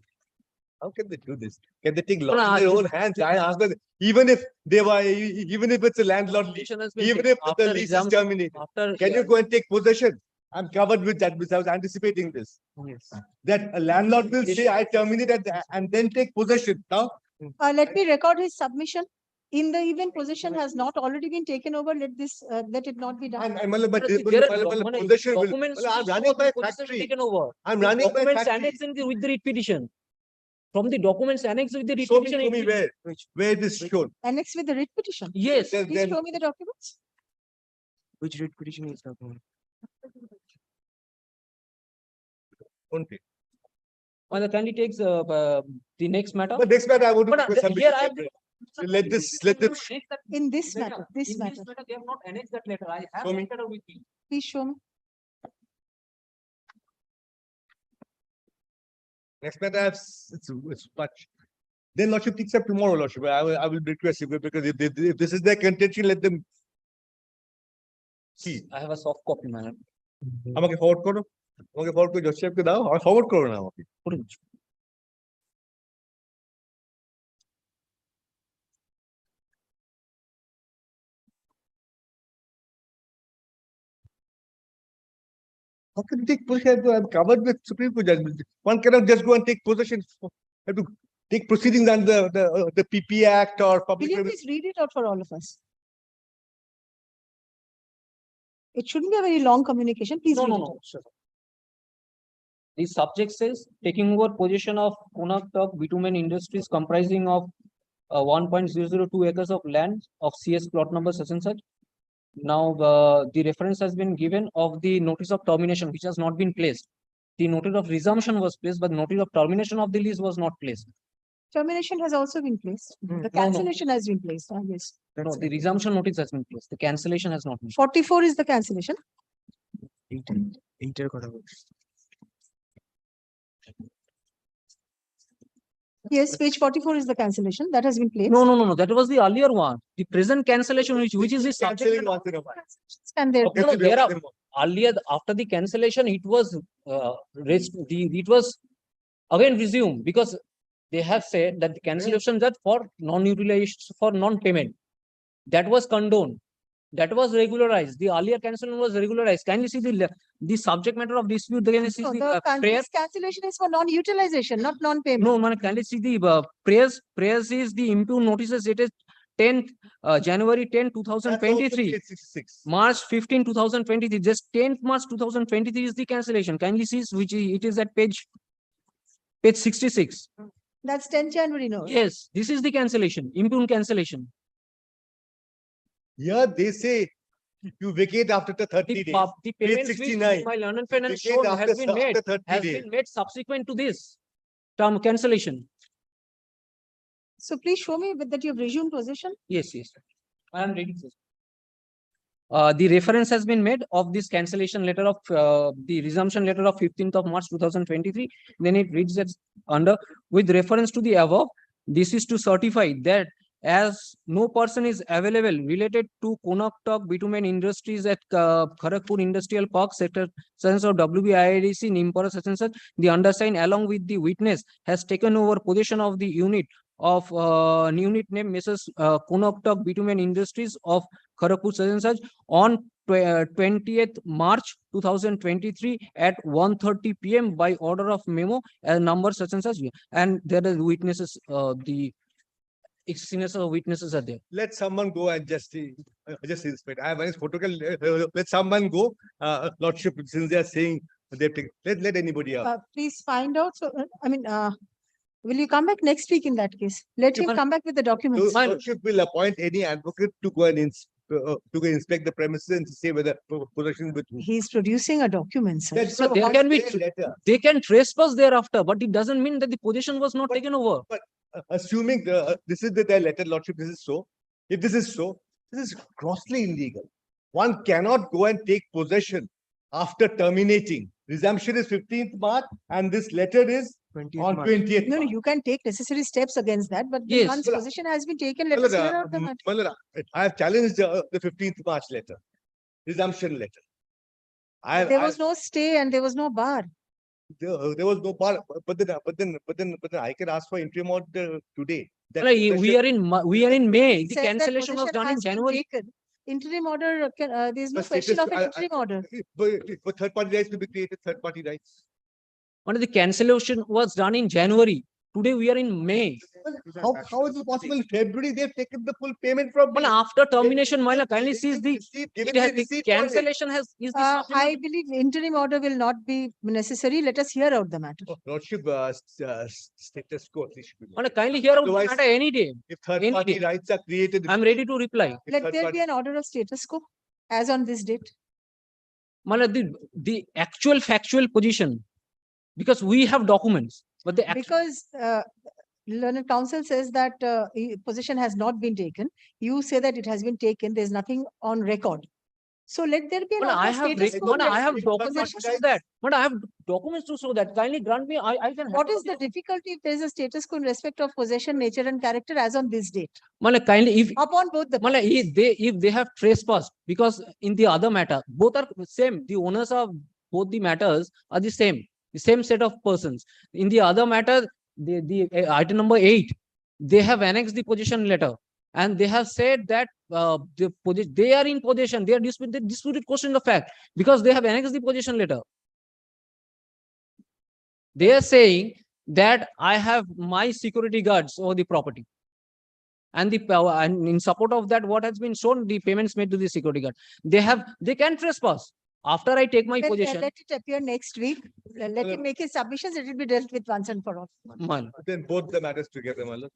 How can they do this? Can they take No, law no, in their I- own hands? I ask them, even if they were, even if it's a landlord, lease, Position has been even taken if the after lease is exam- terminated, After. can you go and take possession? I'm covered with that because I was anticipating this. Yes. That a landlord will say, I terminate and then take possession. Now, let me record his submission. In the event possession has not already been taken over, let it not be done. but There are possession will. documents. I'm which running show my the possession factory. Taken over. I'm The running my documents factory. annexed in the, with the writ petition. From the documents annexed with the writ Show me, petition. show me where, where it is shown. Annexed with the writ petition. Yes. Please show me the documents. Which writ petition is talking about? Okay. Well, kindly takes the next matter. But next matter, I would But, request here submission I have separate. Let them. In this matter, this In matter, this matter, they have not annexed that letter. I have Show me. that letter with me. please show me. Next matter, it's much. Then Lordship takes up tomorrow, Lordship. I will request you because if this is their contention, let them see. I have a soft copy, madam. আমাকে forward করো আমাকে forward করে জজ সাহেবকে দাও আর forward করো না আমাকে How can you take possession? I'm covered with Supreme Court judgment. One cannot just go and take possession. Have to take proceedings under the PP Act or Will public. you please read it out for all of us? It shouldn't be a very long communication. Please No, read no, it no. out. Sure. The subject says taking over possession of Konaktok Bitumen Industries comprising of 1.002 acres of land of CS plot number such and such. Now, the reference has been given of the notice of termination, which has not been placed. The notice of resumption was placed, but notice of termination of the lease was not placed. Termination has also been placed. The no. cancellation has been placed. Yes. No, the resumption notice has been placed. The cancellation has not been. 44 is the cancellation. Inter করা হবে। Yes, page 44 is the cancellation that has been placed. No, no, no, no. That was the earlier one. The present cancellation, which is the subject. Cancelling once in a while. And there, No, no, there are earlier after the cancellation, it was it was again resumed because they have said that the cancellation that for non-utilization for non-payment that was condoned. That was regularized. The earlier cancellation was regularized. Can you see the subject matter of dispute? Can you see no, the this cancellation is for non-utilization, not non-payment. No, man, can you see the prayers is the impugn notices. It is 10th January 10, 2023. March 15, 2023. Just 10th March 2023 is the cancellation. Kindly see which it is at page 66. That's 10 January, no? Yes, this is the cancellation, impugn cancellation. Yeah, they say you vacate after the 30 days. The Page payments which 69. my learned friend has Vacate shown after has 30 days. been made subsequent to this term cancellation. So please show me that you've resumed possession. Yes, yes. I am reading this. The reference has been made of this cancellation letter of the resumption letter of 15th of March 2023. Then it reads that under with reference to the above, this is to certify that as no person is available related to Konaktok Bitumen Industries at Kharagpur Industrial Park Sector Sense of WBIDC Nimpara such and such, the undersigned along with the witness has taken over possession of the unit of unit name Mrs. Konaktok Bitumen Industries of Kharagpur such and such on 20th March 2023 at 1:30 PM by order of memo and number such and such. And there are witnesses, the signatures of witnesses are there. Let someone go and just inspect. I have a photograph. Let someone go, Lordship, since they are saying they take. Let anybody out. Please find out. So, will you come back next week in that case? Let him come back with the documents. Lordship will appoint any advocate to go and inspect the premises and say whether possession with. He's producing a document, sir. That's So not there one can be letter. they can trespass thereafter, but it doesn't mean that the possession was not taken over. But assuming this is their letter, Lordship, this is so. If this is so, This is grossly illegal. One cannot go and take possession after terminating. Resumption is 15th March and this letter is on 20th. No, no, March. you can take necessary steps against that, but Yes. once possession has been taken, let us hear out the matter. Malala, I have challenged the 15th March letter, resumption letter. There was no stay and there was no bar. There was no bar, but then I can ask for interim order today. That No, we possession- are in May. The Says that cancellation was possession done in has been January. taken. Interim order, there is no The question status- of an interim order. But third party rights to be created, third party rights. When the cancellation was done in January. Today we are in May. How is it possible? In February, they've taken the full payment from me. Well, after termination, Mala kindly sees the Given it has the the receipt for it. cancellation has is the I supplement- believe interim order will not be necessary. Let us hear out the matter. Lordship, status quo. At least should be Mala kindly hear out the Otherwise, matter any day. If third Any party day. rights are created. I'm ready to reply. if Let third there party- be an order of status quo as on this date. Mala the actual factual position, because we have documents, but the actual Because learned counsel says that possession has not been taken. You say that it has been taken. There's nothing on record. So let there be an Well, order I of have, status quo. I have If documents to show that. But I have documents to show that. Kindly grant me. I can. What is the difficulty if there is a status quo in respect of possession, nature, and character as on this date? Mala kindly if Upon both the Mala, if they have trespassed, because in the other matter, both are same. The owners of both the matters are the same set of persons. In the other matter, the item number 8, they have annexed the possession letter, and they have said that they are in possession. They are disputed question of fact because they have annexed the possession letter. They are saying that I have my security guards over the property. And and in support of that, what has been shown, the payments made to the security guard. They can trespass after I take my Then, possession. let it appear next week. Let him make his submissions. It will be dealt with once and for all. Man. Then both the matters together, my lord.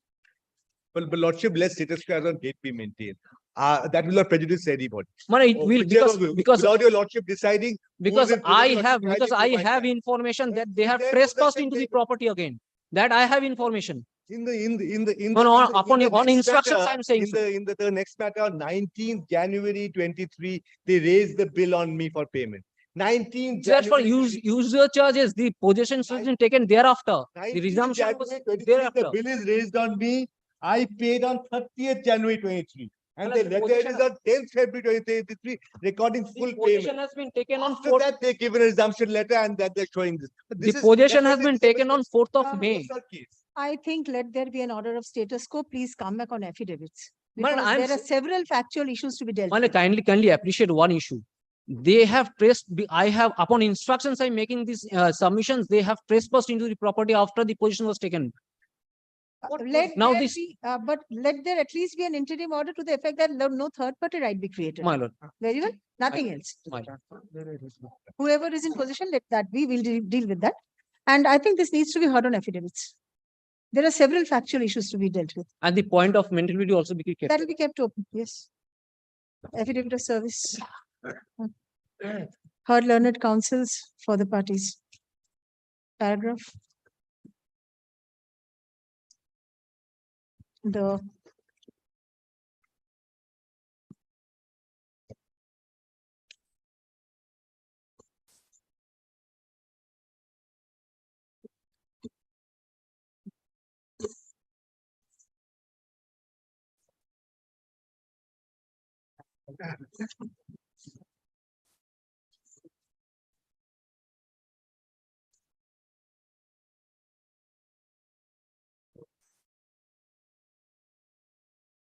But Lordship, let status quo as on date be maintained. That will not prejudice anybody. Man, it Or will whichever because without your Lordship deciding. because in I possession, have Lordship because kindly I provide have that. information that they have Then trespassed possession into the they- property again. That I have information. In the No, no, in the- upon in the on next instructions, matter- I'm saying in so. the next matter, 19th January 23, they raised the bill on me for payment. 19th That's for January. user charges. The possession has been taken thereafter. The 19th resumption was January 23, thereafter. the bill is raised on me. I paid on 30th January 23. And Well, the the letter is possession- on 10th February 2023, recording full The possession payment. has been taken on After 4th. that, they give a resumption letter and that they're showing this. But The this is possession has definitely been taken on 4th of Uh, May. personal case. I think let there be an order of status quo. Please come back on affidavits. Man, Because I'm there are several factual issues to be dealt Man, with. kindly appreciate one issue. They have I have upon instructions I'm making these submissions. They have trespassed into the property after the possession was taken. Let Now there this- be, but let there at least be an interim order to the effect that no third party right be created. My lord. Very well, nothing else. My lord. Whoever is in possession, let that be. We'll deal with that. And I think this needs to be heard on affidavits. There are several factual issues to be dealt with. And the point of mentality also be kept. That will be kept open, yes. Affidavit of service. Heard learned counsels for the parties. Paragraph.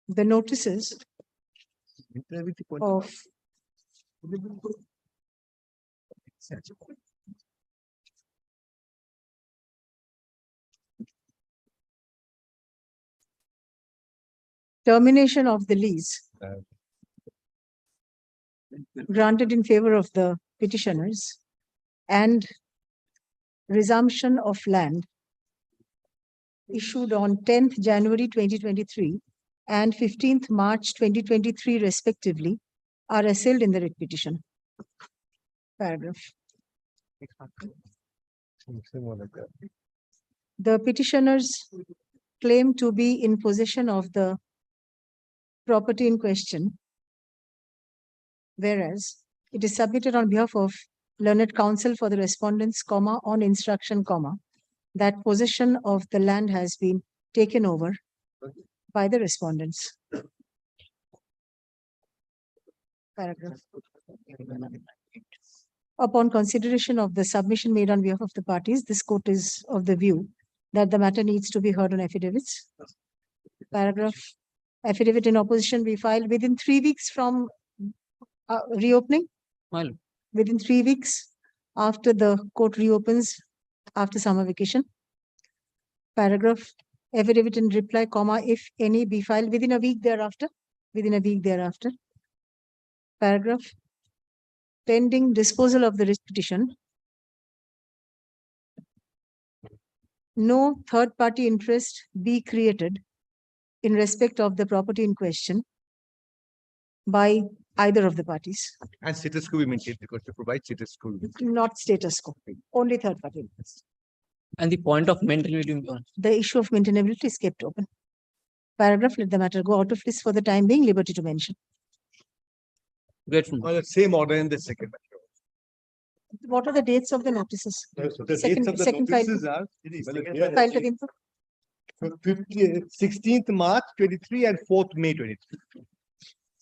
The notices of termination of the lease granted in favor of the petitioners and resumption of land issued on 10th January 2023 and 15th March 2023 respectively are assailed in the writ petition. Paragraph. The petitioners claim to be in possession of the property in question Whereas it is submitted on behalf of learned counsel for the respondents, comma, on instruction, comma, that possession of the land has been taken over by the respondents. Paragraph. Upon consideration of the submission made on behalf of the parties, this court is of the view that the matter needs to be heard on affidavits. Paragraph. Affidavit in opposition be filed within 3 weeks from reopening. Within 3 weeks after the court reopens after summer vacation. Paragraph. Affidavit in reply, comma, if any, be filed within a week thereafter. Within a week thereafter. Paragraph. Pending disposal of the writ petition, no third-party interest be created in respect of the property in question by either of the parties. And status quo we maintain because to provide status quo. Not status quo, only third-party interest. And the point of maintainability. The issue of maintainability is kept open. Paragraph, let the matter go out of list for the time being, liberty to mention. Grateful. Well, the same order in the second. What are the dates of the notices? The Second- dates of the second file- notices are. File to the info. 16th March 23 and 4th May 23.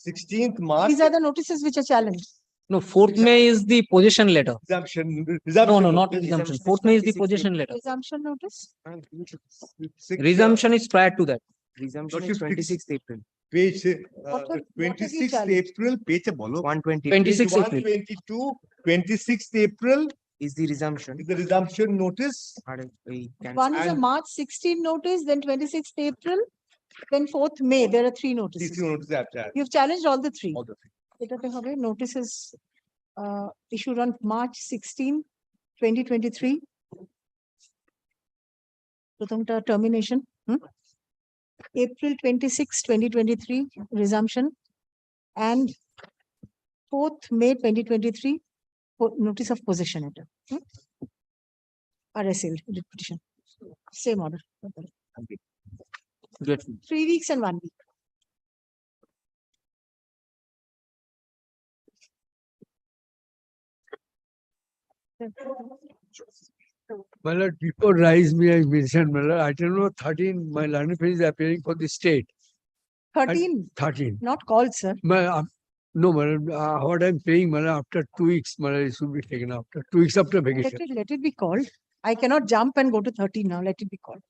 16th March. These are the notices which are challenged. No, 4th May is the possession letter. Resumption. No, not resumption. 4th May is the possession letter. Resumption notice? Resumption is prior to that. Resumption is 26th April. Page What have you 26th challenged? April, page bolo. 120. 26th April. 122, 26th April Is the resumption. is the resumption notice. One is a And- March 16 notice, then 26th April, then 4th May. There are 3 These notices. two notices are charged. You've challenged all the 3. All the three. এটাতে হবে notices issued on March 16, 2023. প্রথমটা termination. April 26, 2023, resumption. And 4th May 2023, notice of possession letter. RSL petition. Same order. Grateful. 3 weeks and 1 week. My lord, before rise, may I mention, my lord, item number 13, my learned friend is appearing for the state. 13, 13. not called, sir. No, my lord, what I'm paying, my lord, after 2 weeks, my lord, it should be taken after 2 weeks after vacation. Let it be called. I cannot jump and go to 13 now. Let it be called.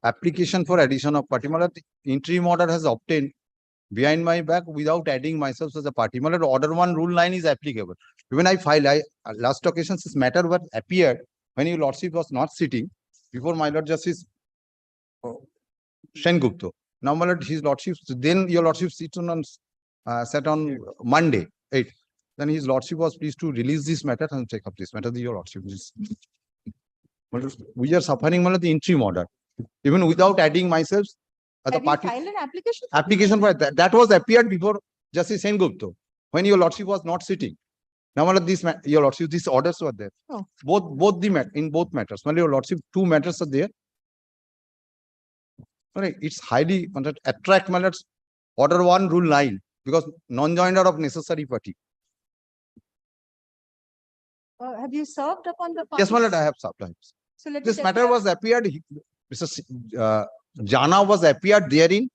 application for addition of party. My lord, the interim order has obtained behind my back without adding myself as a party. My lord, order 1 rule 9 is applicable. When I filed, last occasion this matter was appeared when your lordship was not sitting before my lord Justice Sengupta. Now, my lord, his lordship, then your lordship sat on Monday, 8. Then his lordship was pleased to release this matter and take up this matter. Your lordship, we are suffering, my lord, the interim order, even without adding myself as a Have you party. filed an application? Application for that was appeared before Justice Sengupta when your lordship was not sitting. Now, my lord, your lordship, these orders were there. Oh. In both matters. My lord, your lordship, 2 matters are there. All right, it's highly attract, my lord, order 1 rule 9 because non-joinder of necessary party. Have you served upon the? Yes, my lord, parties? I have served. So let This it matter appear. was appeared. Mr. Jana was appeared therein.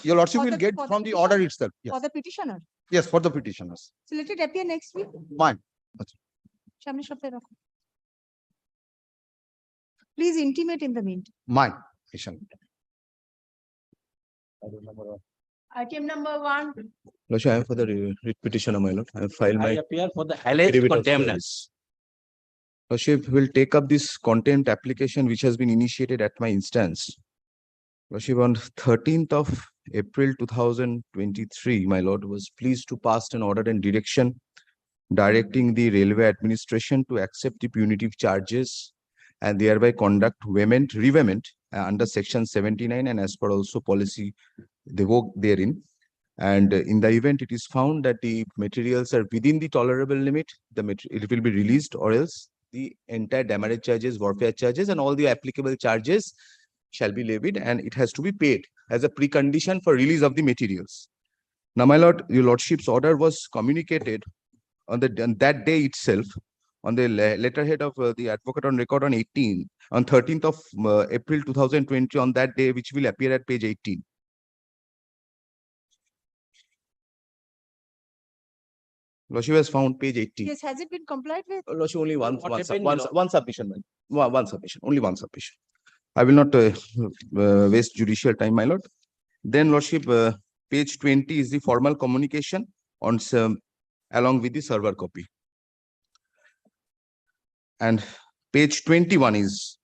Your lordship For will the- get for the from the order petitioner? itself. Yes. For the petitioner. Yes, for the petitioners. So let it appear next week. Fine. सामने शब्द रखो. Please intimate in the meantime. Mine. I shall. Item number 1. Lordship, I am for the writ petitioner, my lord. I have filed I my appear for the alleged affidavit of contempt. service. Lordship will take up this contempt application which has been initiated at my instance. Lordship, on 13th of April 2023, my lord was pleased to pass an order and direction directing the railway administration to accept the punitive charges and thereby conduct revayment under section 79 and as per also policy they work therein. And in the event it is found that the materials are within the tolerable limit, it will be released, or else the entire damage charges, warfare charges, and all the applicable charges shall be levied, and it has to be paid as a precondition for release of the materials. Now, my lord, your lordship's order was communicated on that day itself on the letterhead of the advocate on record on 13th of April 2020, on that day, which will appear at page 18. Lordship has found page 18. Yes, has it been complied with? Lordship, only one submission, man. One submission, only one submission. I will not waste judicial time, my lord. Then, Lordship, page 20 is the formal communication on along with the server copy. And page 21 is,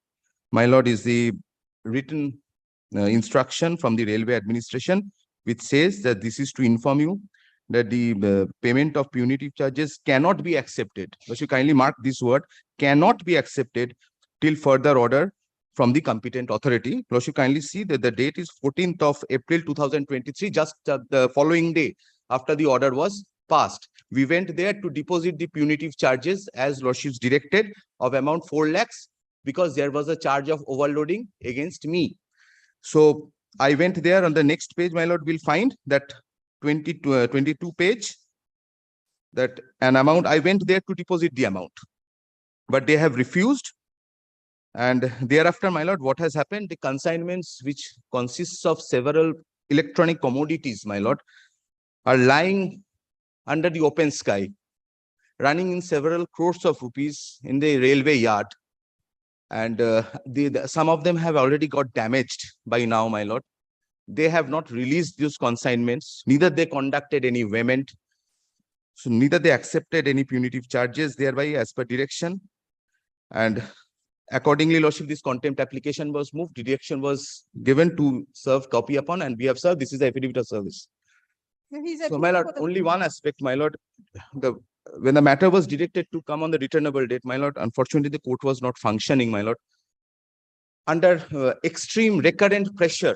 my lord, is the written instruction from the railway administration, which says that this is to inform you that the payment of punitive charges cannot be accepted. So you kindly mark this word, cannot be accepted till further order from the competent authority. You kindly see that the date is 14th of April 2023, just the following day after the order was passed. We went there to deposit the punitive charges as Lordship's directed of amount 4 lakhs because there was a charge of overloading against me. So I went there. On the next page, my lord, will find that 22 page, that an amount, I went there to deposit the amount, but they have refused. And thereafter, my lord, what has happened? The consignments, which consists of several electronic commodities, my lord, are lying under the open sky, running in several crores of rupees in the railway yard. And some of them have already got damaged by now, my lord. They have not released these consignments, neither they conducted any payment. So neither they accepted any punitive charges thereby as per direction. And accordingly, Lordship, this contempt application was moved. Direction was given to serve copy upon, and we have served. This is the affidavit of service. So, my lord, only one aspect, my lord. When the matter was directed to come on the returnable date, my lord, unfortunately, the court was not functioning, my lord. Under extreme recurrent pressure,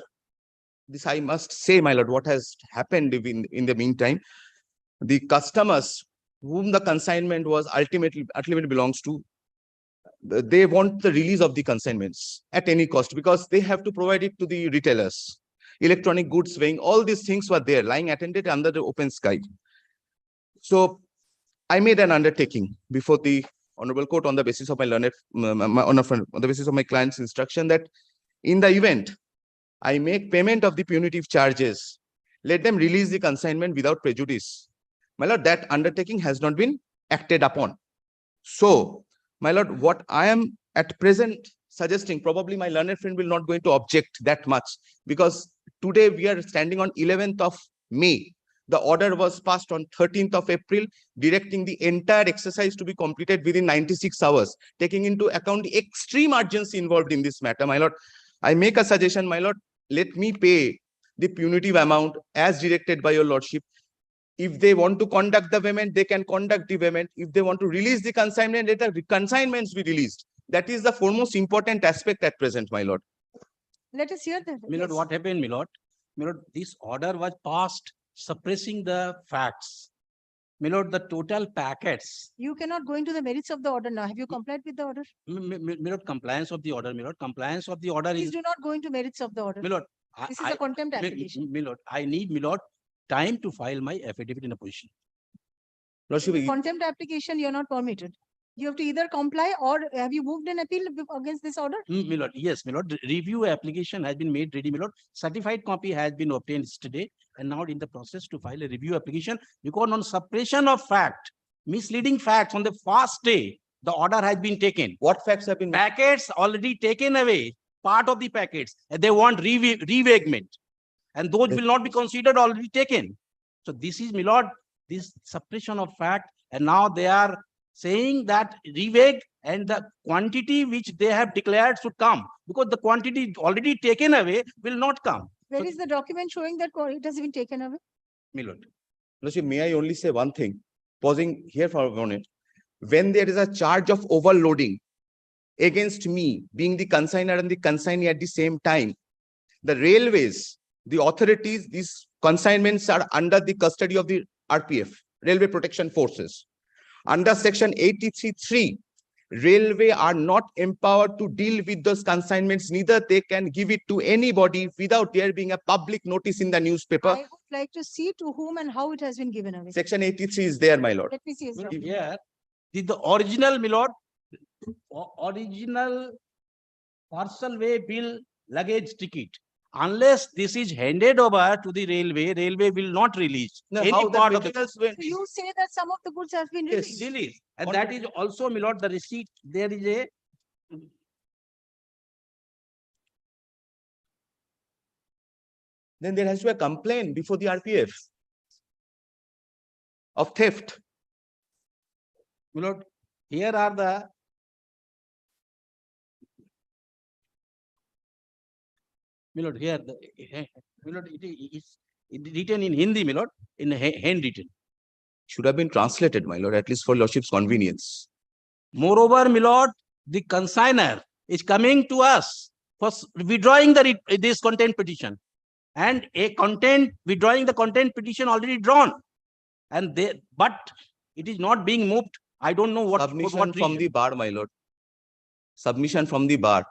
this I must say, my lord, what has happened in the meantime, the customers whom the consignment was ultimately belongs to, they want the release of the consignments at any cost because they have to provide it to the retailers. Electronic goods weighing, all these things were there, lying attended under the open sky. So I made an undertaking before the Honorable Court on the basis of my learned, on the basis of my client's instruction, that in the event I make payment of the punitive charges, let them release the consignment without prejudice. My lord, that undertaking has not been acted upon. So, my lord, what I am at present suggesting, probably my learned friend will not going to object that much, because today we are standing on 11th of May. The order was passed on 13th of April, directing the entire exercise to be completed within 96 hours, taking into account the extreme urgency involved in this matter. My lord, I make a suggestion, my lord, let me pay the punitive amount as directed by your lordship. If they want to conduct the payment, they can conduct the payment. If they want to release the consignment, let the consignments be released. That is the foremost important aspect at present, my lord. Let us hear that. My lord, Yes. what happened, my lord? My lord, this order was passed suppressing the facts. My lord, the total packets. You cannot go into the merits of the order now. Have you complied with the order? My lord, compliance of the order, my lord, compliance of the order Please is, do not go into merits of the order. my lord. This is a contempt application. My lord, I need, my lord, time to file my affidavit in a position. Lordship, Contempt application, you're not permitted. You have to either comply or have you moved an appeal against this order? My lord, yes, my lord, review application has been made ready, my lord. Certified copy has been obtained yesterday and now in the process to file a review application, because on suppression of fact, misleading facts on the first day, the order has been taken. What facts have been? Packets already taken away, part of the packets, and they want revaguement. And those will not be considered already taken. So this is, my lord, this suppression of fact, and now they are saying that revag and the quantity which they have declared should come, because the quantity already taken away will not come. Where is the document showing that it has been taken away? My lord. Lordship, may I only say one thing, pausing here for a moment. When there is a charge of overloading against me, being the consignor and the consignee at the same time, the railways, the authorities, these consignments are under the custody of the RPF, Railway Protection Forces. Under section 83(3), railway are not empowered to deal with those consignments, neither they can give it to anybody without there being a public notice in the newspaper. I would like to see to whom and how it has been given away. Section 83 is there, my lord. Let me see his document. Here, the original, my lord, original parcel way bill luggage ticket. Unless this is handed over to the railway will not release any how the part of the. materials went? So you say that some of the goods have been released. Release. And that is also, my lord, the receipt. There is a Then there has to be a complaint before the RPF of theft. my lord, here are the my lord, here my lord, it is written in Hindi, my lord, in handwritten. Should have been translated, my lord, at least for lordship's convenience. Moreover, my lord, the consignor is coming to us for withdrawing this content petition, and withdrawing the content petition already drawn, and but it is not being moved. I don't know what Submission from the bar, my lord. Submission from the bar.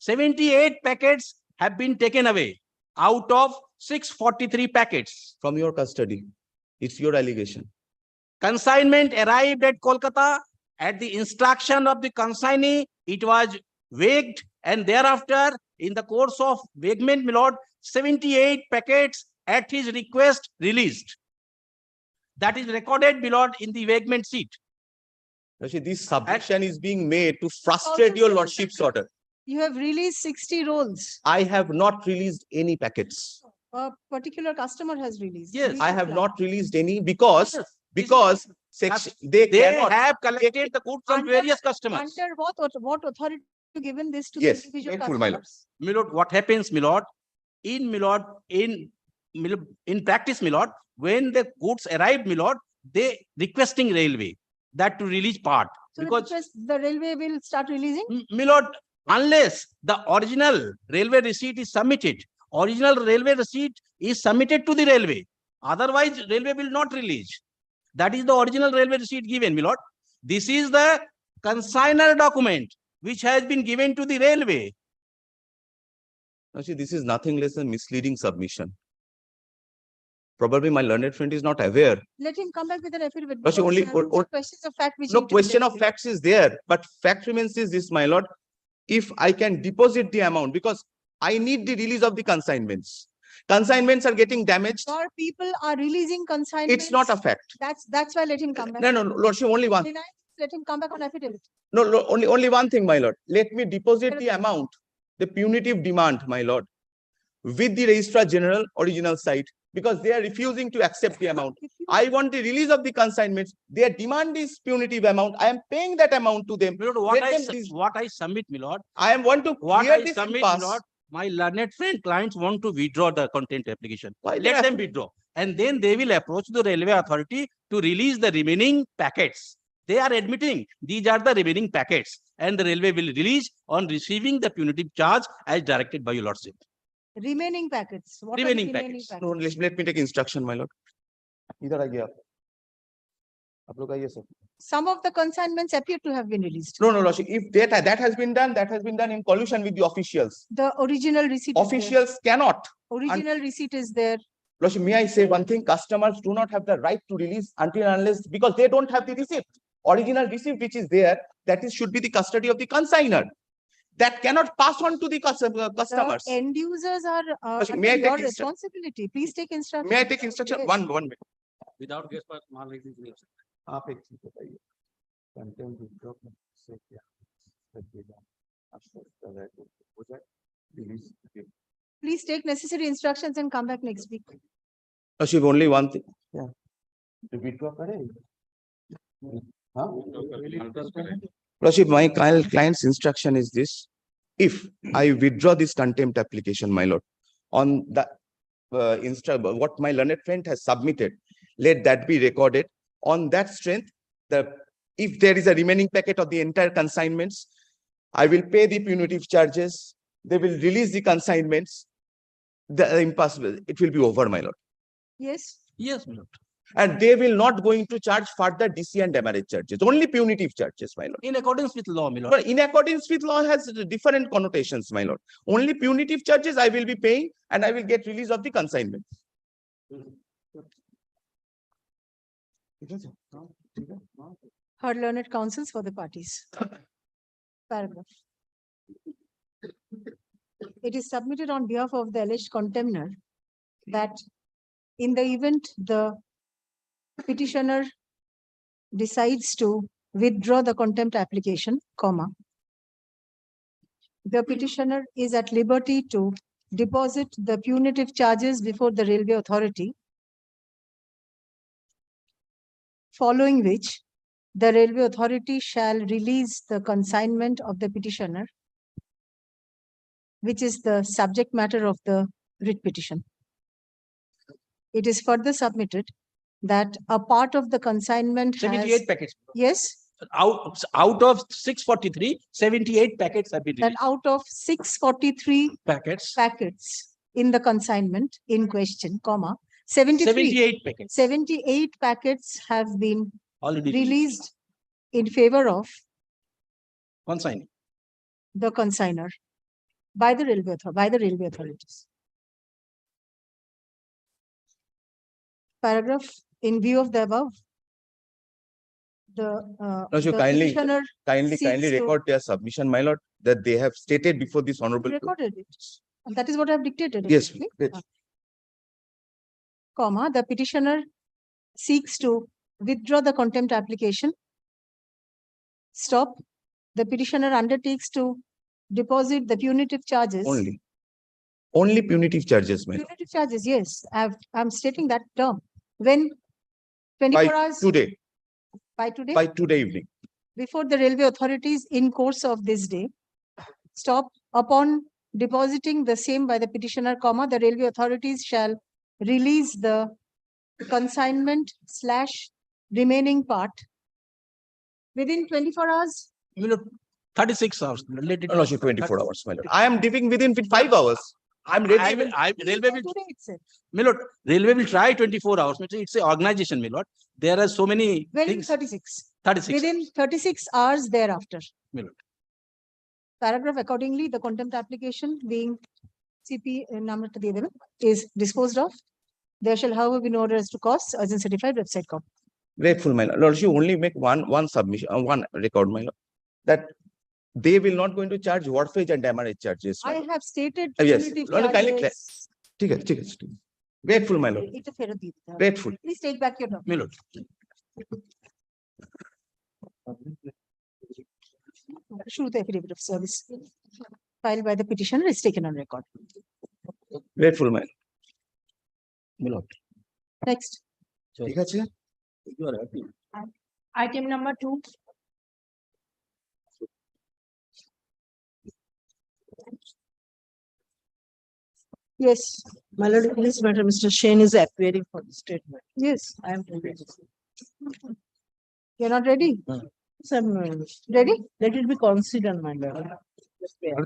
$78 packets have been taken away out of 643 packets. From your custody. It's your allegation. Consignment arrived at Kolkata. At the instruction of the consignee, it was wagged, and thereafter, in the course of wagment, my lord, 78 packets at his request released. That is recorded, my lord, in the wagment sheet. This submission is being made to frustrate your lordship's order. You have released 60 rolls. I have not released any packets. A particular customer has released. Yes, Please I have apply. not released any because they cannot have collected the goods from various customers. Under what authority you given this to Yes, the individual grateful, my lord. customers? My lord, what happens, my lord, in practice, my lord, when the goods arrive, my lord, they requesting railway that to release part. So Because the railway will start releasing? my lord, unless the original railway receipt is submitted, original railway receipt is submitted to the railway. Otherwise, railway will not release. That is the original railway receipt given, my lord. This is the consignor document which has been given to the railway. Actually, this is nothing less than misleading submission. Probably my learned friend is not aware. Let him come back with an affidavit. Actually, because there are questions of fact which No need to be question of clarified. facts is there, but fact remains is this, my lord. If I can deposit the amount, because I need the release of the consignments. Consignments are getting damaged. Or people are releasing consignments. It's not a fact. That's why let him come back. No, Lordship, only one. Deny, let him come back on affidavit. No, only one thing, my lord. Let me deposit the amount, the punitive demand, my lord, with the Registrar General original site, because they are refusing to accept the amount. I want the release of the consignments. Their demand is punitive amount. I am paying that amount to them. What I submit, my lord. I am want to What clear I this submit, my impasse. lord, my learned friend clients want to withdraw the content application. Why they Let have them to- withdraw. And then they will approach the railway authority to release the remaining packets. They are admitting these are the remaining packets, and the railway will release on receiving the punitive charge as directed by your lordship. Remaining packets. What are the Remaining remaining packets. packets? No, let me take instruction, my lord. Either I give. आप लोग आइए, sir. Some of the consignments appear to have been released. No, Lordship. If that has been done, that has been done in collusion with the officials. The original receipt. is there. Officials cannot. Original receipt is there. Lordship, may I say one thing? Customers do not have the right to release until and unless, because they don't have the receipt. Original receipt which is there, that is should be the custody of the consignor. That cannot pass on to the customers. The end users are Lordship, under may I your take responsibility. Please take instruction. May I take instruction? Yes. One minute. Without guest pass, mall release नहीं हो सकता. आप एक चीज बताइए. Content withdraw से क्या लगेगा? आपको पता है तो हो जाए. Release. Please take necessary instructions and come back next week. Lordship, only one thing. Yeah. To withdraw करे. Huh? Lordship, my client's instruction is this. If I withdraw this contempt application, my lord, on the what my learned friend has submitted, let that be recorded. On that strength, if there is a remaining packet of the entire consignments, I will pay the punitive charges. They will release the consignments. The impossible, it will be over, my lord. Yes. Yes, my lord. And they will not going to charge further DC and demurrage charges, only punitive charges, my lord. In accordance with law, my lord. But in accordance with law has different connotations, my lord. Only punitive charges I will be paying, and I will get release of the consignment. Her learned counsels for the parties. Paragraph. It is submitted on behalf of the alleged contemner that in the event the petitioner decides to withdraw the contempt application, comma, the petitioner is at liberty to deposit the punitive charges before the railway authority, following which the railway authority shall release the consignment of the petitioner, which is the subject matter of the writ petition. It is further submitted that a part of the consignment has 78 packets. Yes. Out of 643, 78 packets have been That released. out of 643 Packets. in the consignment in question, comma, 78 packets. 78 packets have been Already released in favor of consigned. the consignor by the railway authorities. Paragraph, in view of the above, No, the you kindly seeks to- record their submission, my lord, that they have stated before this honorable. recorded it. And that is what I have dictated. Yes, actually. yes. Comma, the petitioner seeks to withdraw the contempt application. Stop. The petitioner undertakes to deposit the punitive charges. Only punitive charges, my lord. Punitive charges, yes. I'm stating that term. When 24 By hours today, by today, by today evening. before the railway authorities in course of this day, stop. Upon depositing the same by the petitioner, comma, the railway authorities shall release the consignment / remaining part within 24 hours. 36 hours. Let it. No, 24 hours, my lord. I am giving within 5 hours. I'm ready. Railway will, Today itself. my lord, railway will try 24 hours. It's an organization, my lord. There are so many Within things. 36. 36. Within 36 hours thereafter. My lord. Paragraph, accordingly, the contempt application being CP number is disposed of. There shall, however, be no order as to costs, as in certified website copy. Grateful, my lord. Lord, you only make one submission, one record, my lord, that they will not going to charge wharfage and demurrage charges. my I lord. have stated. Yes, punitive Lord, kindly charges. ঠিক আছে, ঠিক আছে, ঠিক আছে। Grateful, my lord. এটা ফেরত দিয়ে দিতে হবে। Grateful, Please take back your document. my lord. শুরুতে affidavit of service filed by the petitioner is taken on record. Grateful, my lord. Next. ঠিক আছে? Item number 2. Yes, My lord, in this matter, Mr. Shane is appearing for the statement. yes, I am ready. you're not ready? Sir, Ready? let it be considered, my lord.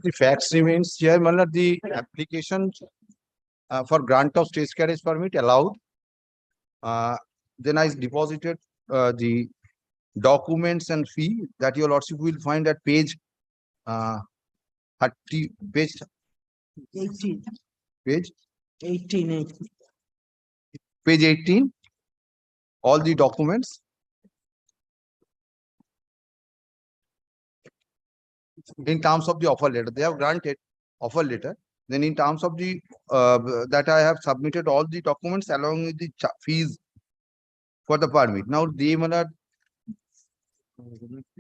The facts remains here, my lord, the application for grant of stage carriage permit allowed. Then I deposited the documents and fee that your lordship will find at page 30, page 18, page 18. page 18. All the documents. In terms of the offer letter, they have granted offer letter. Then in terms of the that I have submitted all the documents along with the fees for the permit. Now they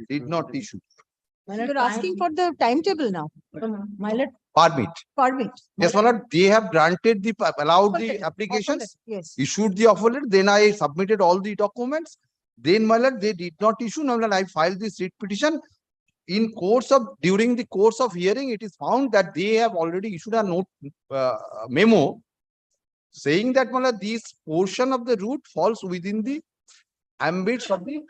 did not issue You're asking for the timetable now. My lord, permit. Permit. Yes, my lord, they have granted the allowed Offer the letter, offer applications, letter, yes. issued the offer letter. Then I submitted all the documents. Then my lord, they did not issue. Now my lord, I filed this writ petition. During the course of hearing, it is found that they have already issued a note memo saying that my lord, this portion of the route falls within the ambits of the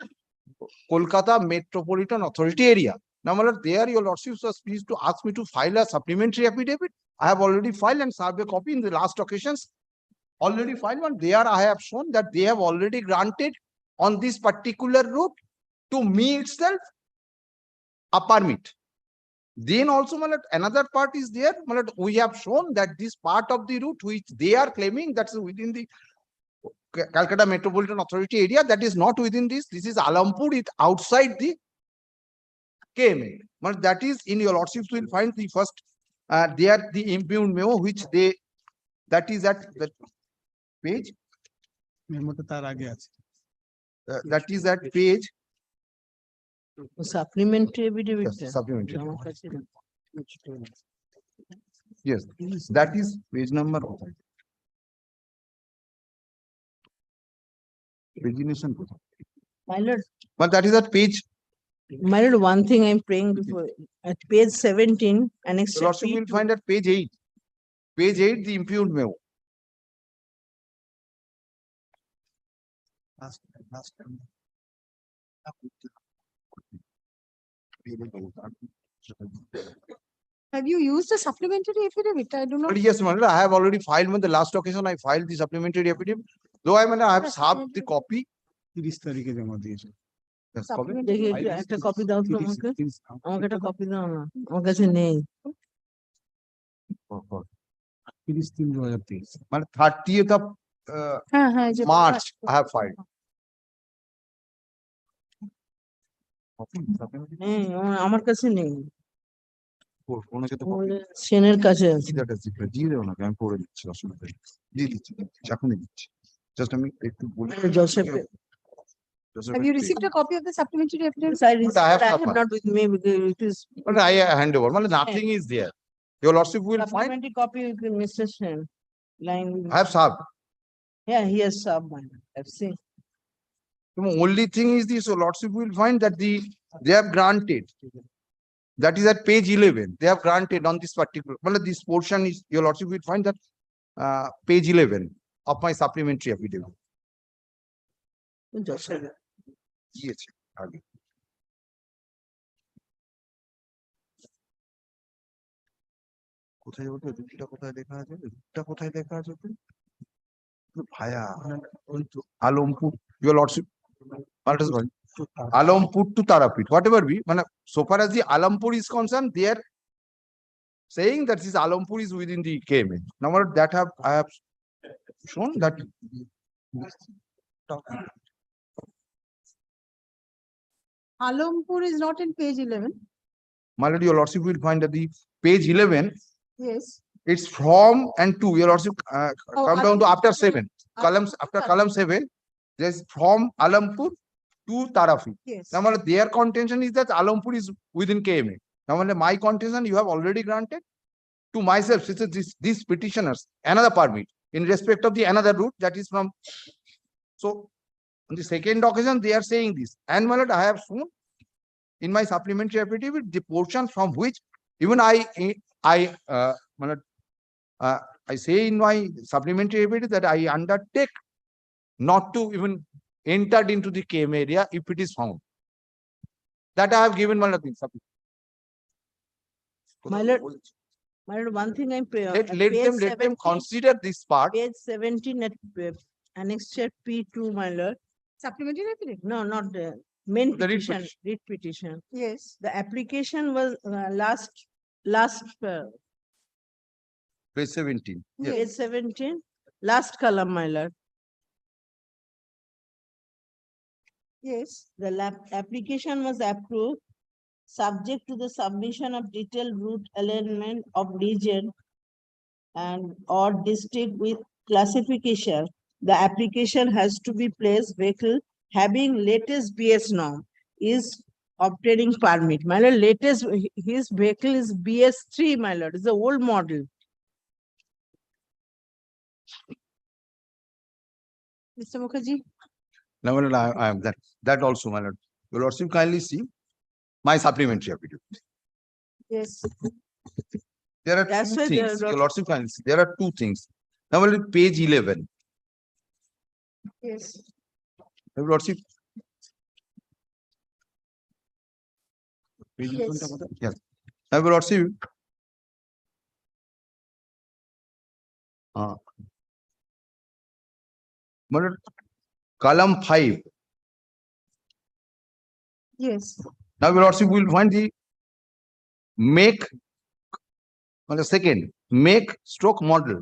Kolkata Metropolitan Authority area. Now, my lord, there your lordship was pleased to ask me to file a supplementary affidavit. I have already filed and served a copy in the last occasions. Already filed one. There I have shown that they have already granted on this particular route to me itself a permit. Then also, my lord, another part is there. My lord, we have shown that this part of the route which they are claiming that's within the Calcutta Metropolitan Authority area, that is not within this. This is Alampur, it outside the KMA. But that is in your lordships will find the first there the impugned memo which they that is at the page. That is at page supplementary affidavit. Yes, supplementary. আমার কাছে না। Yes, that is page number. Pagination. My lord, But that is at page. my lord, one thing I'm praying before, at page 17, annex The lordship will find at page 8. Page 8, the impugned memo. Have you used a supplementary affidavit? I do not. But yes, Mandala, I have already filed on the last occasion. I filed the supplementary affidavit. Though I have served the copy. Yes, copy. দেখি একটা copy দাও তো আমাকে আমাকে একটা copy দাও না আমার কাছে নেই মানে 30th of হ্যাঁ হ্যাঁ এই যে March, I have filed. নেই আমার কাছে নেই ওনাকে তো সেনের কাছে আছে দিয়ে দেবো নাকি আমি পড়ে দিচ্ছি, অসুবিধা নেই। দিয়ে দিচ্ছি, এখনই দিচ্ছি। Just আমি একটু বলি। Joseph, have you received a copy of the supplementary affidavit? I received, I have I have suffered. not with me because it is But I hand over. Well, nothing is there. Your lordship will find. supplementary copy with Mr. Sen. Line. I have served. Yeah, he has served mine. I've seen. The only thing is this, your lordship will find that they have granted. That is at page 11. They have granted on this particular, well, this portion is, your lordship will find that page 11 of my supplementary affidavit. Joseph. Yes, আগে। কোথায় ওটা রুটটা কোথায় দেখা আছে? রুটটা কোথায় দেখা আছে? ভায়া Alampur, your lordship, Alampur to Tarapit, whatever be, so far as the Alampur is concerned, they are saying that this Alampur is within the KMA. Now that I have shown that. Alampur is not in page 11. My lord, your lordship will find that the page 11. Yes. It's from and to, your lordship, come down to after seven, columns, after Alampur. column seven, there's from Alampur to Tarafi. Yes. Now, their contention is that Alampur is within KMA. Now, my contention, you have already granted to myself, these petitioners, another permit in respect of the another route that is from. So, on the second occasion, they are saying this. And my lord, I have shown in my supplementary affidavit the portion from which even my lord, I say in my supplementary affidavit that I undertake not to even enter into the KM area if it is found. That I have given my lord. My lord, one thing I'm. Let them consider this part. Page 17 at annexure P2, my lord. Supplementary affidavit? No, not the main The writ petition, writ petition. Yes. The application was last Page 17. Yes. page 17, last column, my lord. Yes. The application was approved subject to the submission of detailed route alignment of region and or district with classification. The application has to be placed vehicle having latest BS norm is obtaining permit. My lord, latest, his vehicle is BS3, my lord, it's the old model. Mr. Mukherjee? Now, my lord, I am that also, my lord. Your lordship, kindly see my supplementary affidavit. Yes. There are That's two why things. the- Your lordship, kindly see. There are two things. Now, my lord, page 11. Yes. Your lordship. Yes. Yes. Now, your lordship. My lord, column 5. Yes. Now, your lordship will find the make on the second make stroke model.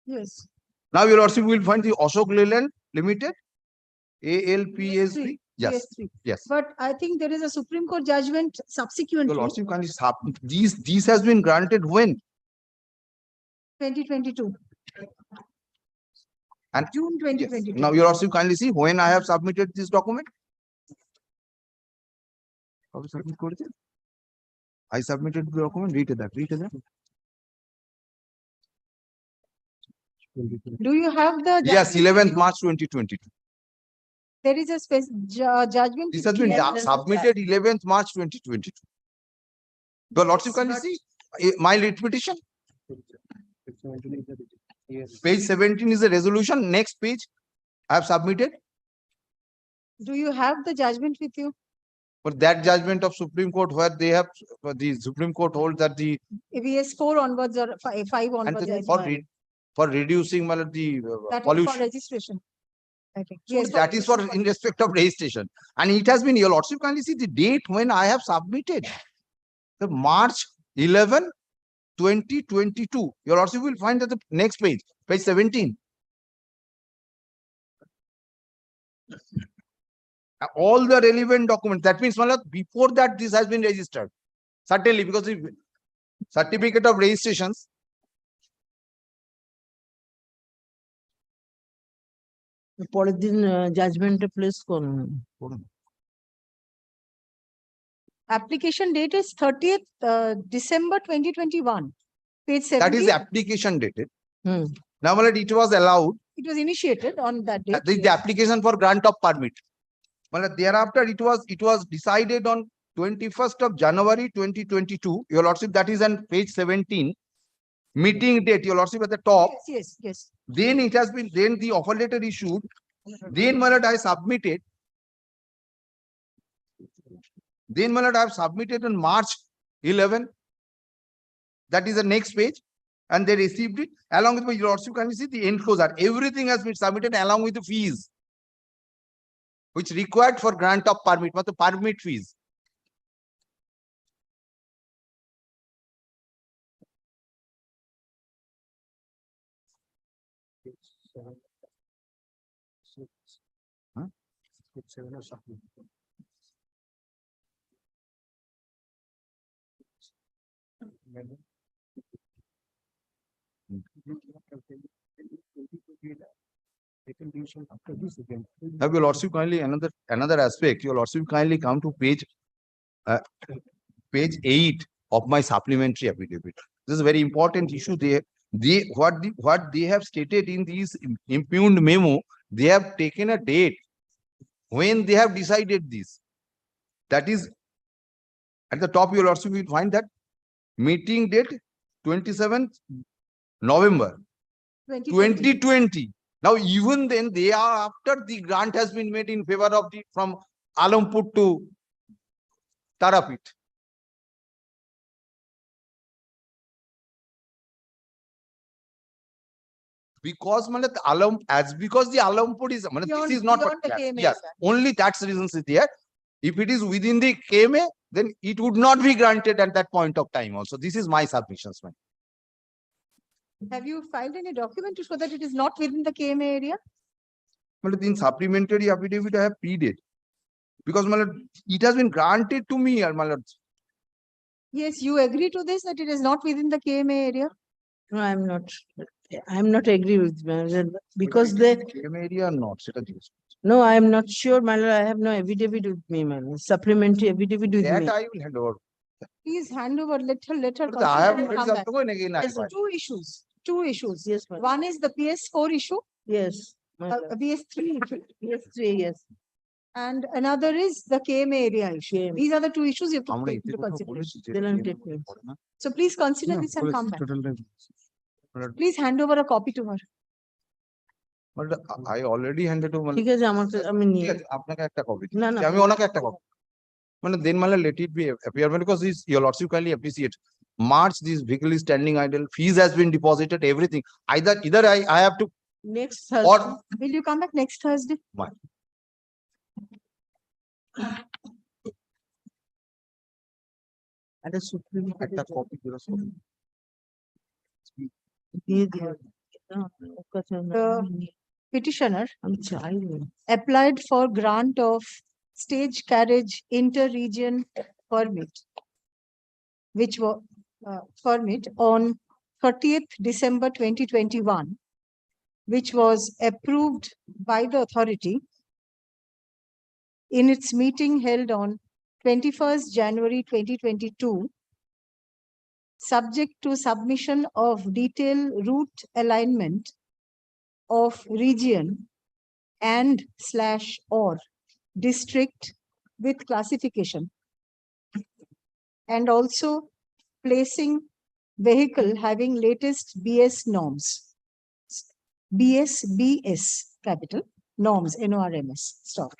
Yes. Now, your lordship will find the Ashok Leyland Limited, ALPSB. Yes. PS3. Yes. But I think there is a Supreme Court judgment subsequently. Your lordship, kindly these has been granted when? 2022. And June 2022. now, your lordship, kindly see when I have submitted this document. I submitted the document. Read that. Do you have the? Yes, judgment? 11th March 2022. There is a judgment. This has been submitted 11th March 2022. Your lordship, can you see my writ petition? Page 17 is the resolution. Next page, I have submitted. Do you have the judgment with you? But that judgment of Supreme Court where they have the Supreme Court holds that the AVS 4 onwards or 5 onwards. for reducing the That is for pollution. registration. I think. So Yes. that is for in respect of registration. And it has been, your lordship, kindly see the date when I have submitted. The March 11, 2022. Your lordship will find that the next page, page 17. All the relevant documents. That means, my lord, before that, this has been registered. Certainly, because the certificate of registrations. পরের দিন জাজমেন্টে place করুন। Application date is 30th December 2021. Page 17. That is application dated. Hmm. Now, my lord, it was allowed. It was initiated on that date. The application for grant of permit. Well, thereafter, it was decided on 21st of January 2022. Your lordship, that is on page 17. Meeting date, your lordship, at the top. Yes. Then it has been, then the offer letter issued. Then, my lord, I submitted. Then, my lord, I have submitted on March 11. That is the next page. And they received it along with my lordship. Can you see the enclosure? Everything has been submitted along with the fees, which required for grant of permit, but the permit fees. Huh? Have your lordship kindly another aspect, your lordship kindly come to uh, page 8 of my supplementary affidavit. This is a very important issue. What they have stated in these impugned memo, they have taken a date when they have decided this. That is at the top, your lordship will find that meeting date 27th November 2020. Now, even then, they are after the grant has been made in favor of the from Alampur to Tarapit. Because because the Alampur is this is not beyond the KMA, yes, sir. only tax reasons is there. If it is within the KMA, then it would not be granted at that point of time. Also, this is my submissions, ma'am. Have you filed any document to show that it is not within the KMA area? But in supplementary affidavit, I have pleaded because it has been granted to me, my lord. Yes, you agree to this, that it is not within the KMA area? No, I'm not. I'm not agree with because they. KMA area or not? No, I am not sure, my lord. I have no affidavit with me, man. Supplementary affidavit with That me. I will hand over. Please hand over, let her But I have consider and come back. again. Yes, two issues, two issues. Yes, ma'am. One is the PS4 issue, Yes. my lord. PS3 issue, Yes, three, yes. and another is the KMA area issue. These are the two issues you have to take into consideration. They don't take place. So please consider this and come back. Please hand over a copy to her. But I already handed over. ঠিক আছে আমাকে আমি নিয়ে আপনাকে একটা copy না না আমি ওনাকে একটা copy then let it be appear because this your lordship kindly appreciate March this vehicle is standing idle, fees has been deposited, everything, either I have to next Thursday. or Will you come back next Thursday? একটা supreme একটা copy দিয়ে দিও ওর কাছে Petitioner আমি চাইনি applied for grant of stage carriage inter-region permit, which was permit on 30th December 2021, which was approved by the authority in its meeting held on 21st January 2022, subject to submission of detailed route alignment of region and/or district with classification, and also placing vehicle having latest BS norms, BS capital norms, NORMS stock.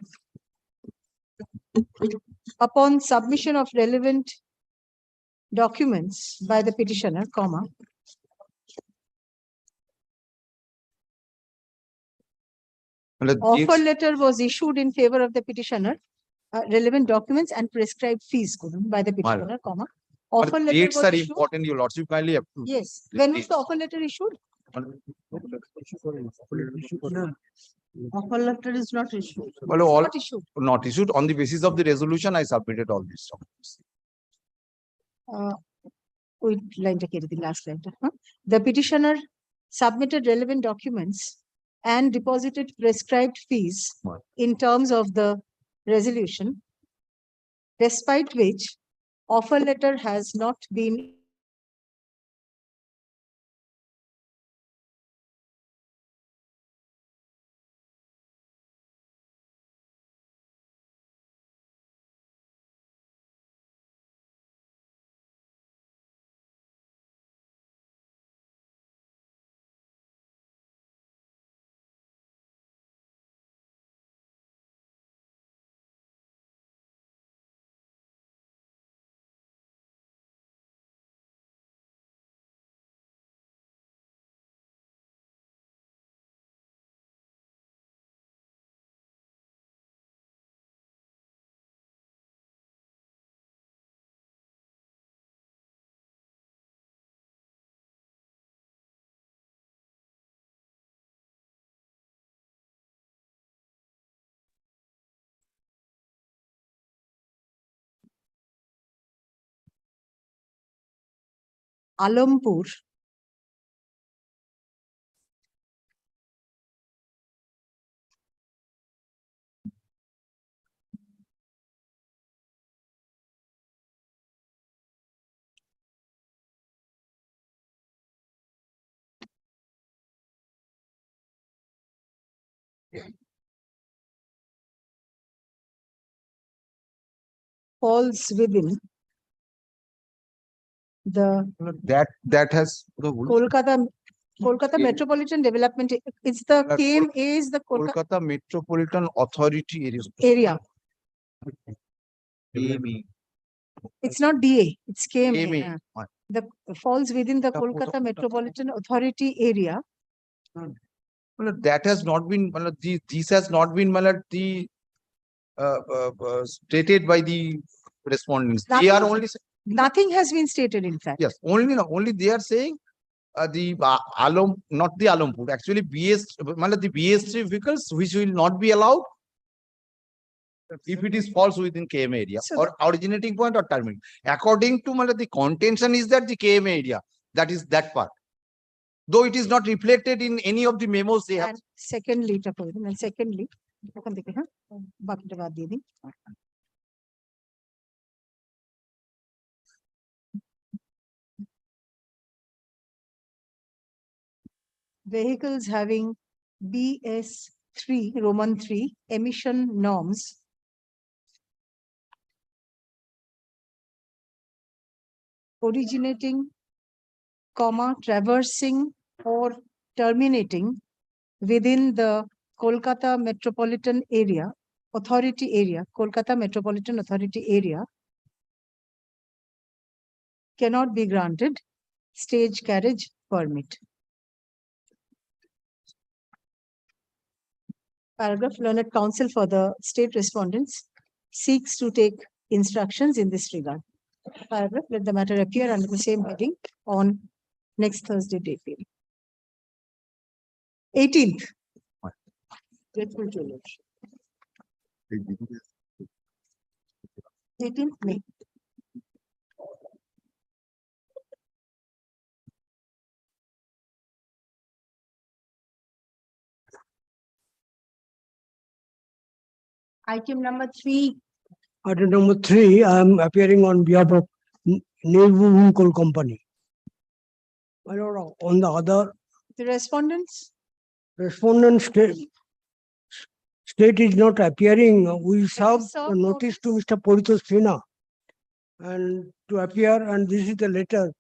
Upon submission of relevant documents by the petitioner, comma, offer letter was issued in favor of the petitioner, relevant documents and prescribed fees by the petitioner, comma. Offer letter dates was are issued. important, your lordship kindly approve. Yes. When was the offer letter issued? offer letter is not issued. Well, all Not issued. not issued on the basis of the resolution. I submitted all these documents. Wait, line take the last line. The petitioner submitted relevant documents and deposited prescribed fees in terms of the resolution, despite which offer letter has not been Alampur falls within the That has. Kolkata Metropolitan Development, it's the KMA is the Kolkata Metropolitan Authority area. AB. It's not DA, it's KMA. KMA. The falls within the Kolkata Metropolitan Authority area. Well, that has not been, well, this has not been, well, stated by the respondents. They are only. Nothing has been stated, in fact. Yes, only they are saying the not the Alampur, actually the BS3 vehicles which will not be allowed if it is falls within KM area or originating point or terminating. According to the contention is that the KM area, that is that part. Though it is not reflected in any of the memos they have. And secondly, vehicles having BS3 Roman 3 emission norms originating, traversing or terminating within the Kolkata Metropolitan Area Authority area, Kolkata Metropolitan Authority area cannot be granted stage carriage permit. Paragraph, Learned Counsel for the state respondents seeks to take instructions in this regard. Paragraph, let the matter appear under the same heading on next Thursday date. 18th. Grateful to you. 18th May. Item number 3. Item number 3, I am appearing on behalf of Nevu Coal Company. On the other. The respondents? Respondent state is not appearing. We served the notice to Mr. Paritosh Sinha and to appear, and this is the letter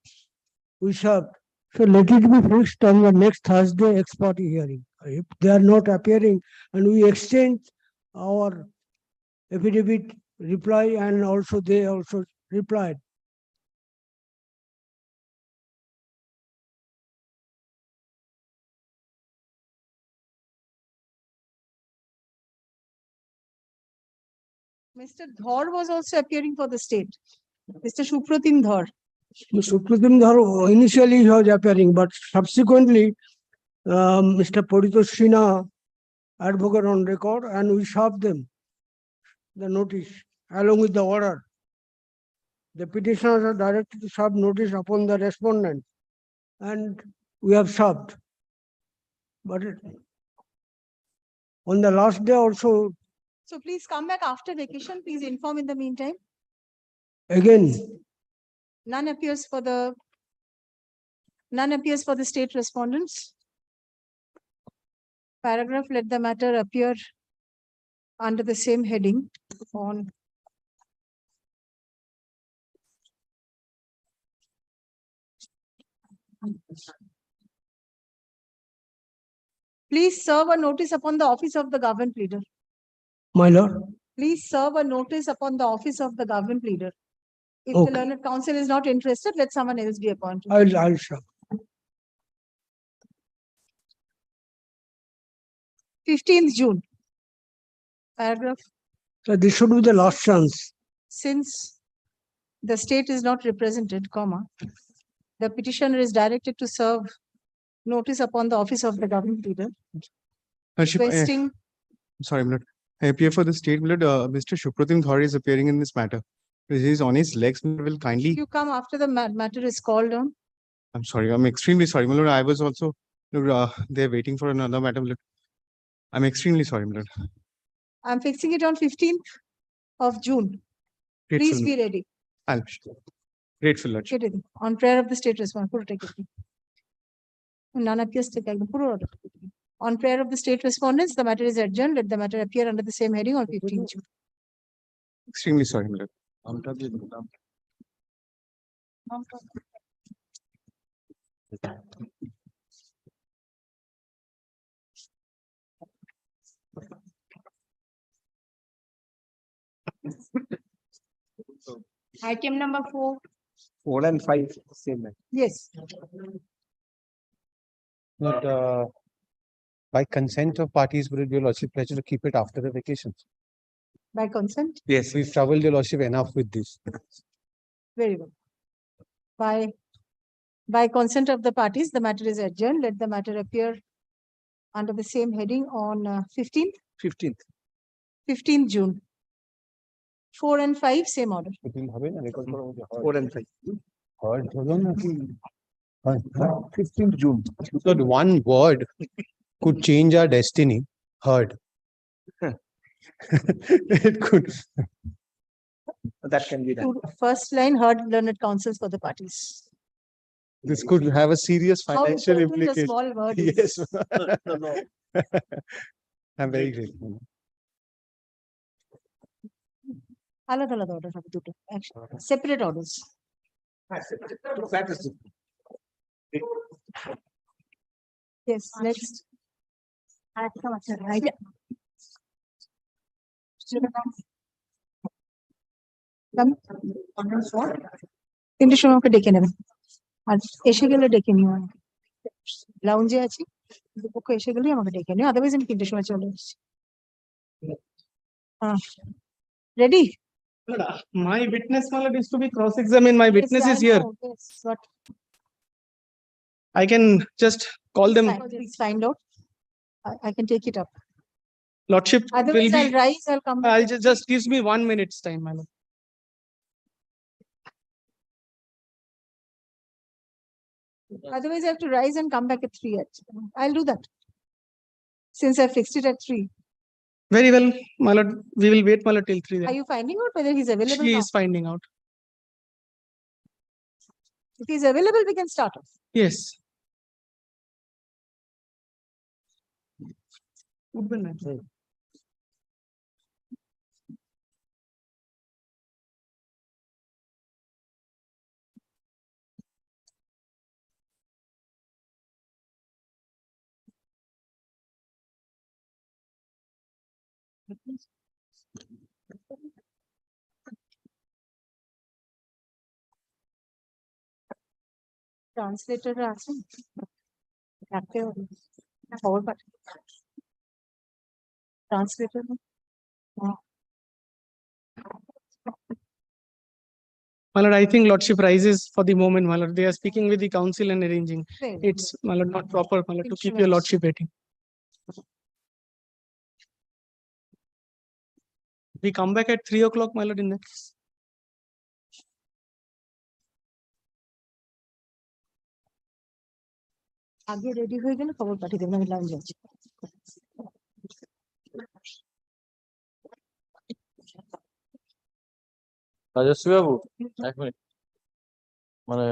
we served. So let it be fixed on the next Thursday ex parte hearing. If they are not appearing, and we exchange our affidavit reply, and also they also replied. Mr. Dhar was also appearing for the state. Mr. Supratim Dhar. Supratim Dhar initially he was appearing, but subsequently Mr. Paritosh Sinha advocate on record, and we served them the notice along with the order. The petitioners are directed to serve notice upon the respondent, and we have served. But on the last day also. So please come back after vacation. Please inform in the meantime. Again. None appears for the state respondents. Paragraph, let the matter appear under the same heading on please serve a notice upon the office of the government pleader. My lord. Please serve a notice upon the office of the government pleader. If Okay. the learned counsel is not interested, let someone else be appointed. I'll serve. 15th June. Paragraph. So this should be the last chance. Since the state is not represented, the petitioner is directed to serve notice upon the office of the government leader. Requesting. Sorry, my lord. I appear for the state, my lord. Mr. Supratim Dhar is appearing in this matter. He is on his legs. Will kindly. You come after the matter is called on. I'm sorry. I'm extremely sorry, my lord. I was also they're waiting for another matter, my lord. I'm extremely sorry, my lord. I'm fixing it on 15th of June. Please be ready. I'll be grateful, lord. Get ready. On prayer of the state response. None appears to take the On prayer of the state respondents, the matter is adjourned. Let the matter appear under the same heading on 15th June. Extremely sorry, my lord. Item number 4. 4 and 5, same. man. Yes. But by consent of parties, would it be your lordship pleasure to keep it after the vacations? By consent? Yes. We've troubled your lordship enough with this. Very well. By consent of the parties, the matter is adjourned. Let the matter appear under the same heading on 15th June. 4 and 5, same order. 4 and 5. Heard. 15th June. So one word could change our destiny. Heard. It could. That can be done. First line, heard learned counsels for the parties. This could have a serious How financial important a implication. small word Yes. is. I'm very grateful. Alada order have to action. Separate orders. Yes, next. তিনটে সময় ওকে ডেকে নেবেন আর এসে গেলে ডেকে নিও লাউঞ্জে আছি দুপক্ষ এসে গেলেই আমাকে ডেকে নিও আদারওয়াইজ আমি তিনটে সময় চলে এসেছি ready My witness, my lord, is to be cross-examined. My witness is here. Yes, what I can just call them. please find out. I can take it up. Lordship will Otherwise, be. I'll rise. I'll come back. I'll just gives me 1 minute's time, my lord. Otherwise, I have to rise and come back at 3. I'll do that. Since I fixed it at 3. Very well, my lord. We will wait, my lord, till 3. Are you finding out whether he's available? She now? is finding out. If he's available, we can start off. Yes. Good night. Translator আছে রাখতে হবে খবর পাঠাই translator My lord, I think lordship rises for the moment, my lord. They are speaking with the council and arranging. It's, my lord, not proper, my lord, to keep your lordship waiting. We come back at 3 o'clock, my lord, in that case. আগে ready হয়ে গেলে খবর পাঠিয়ে দেবেন আমি লাউঞ্জে আছি রাজস্বী বাবু 1 minute মানে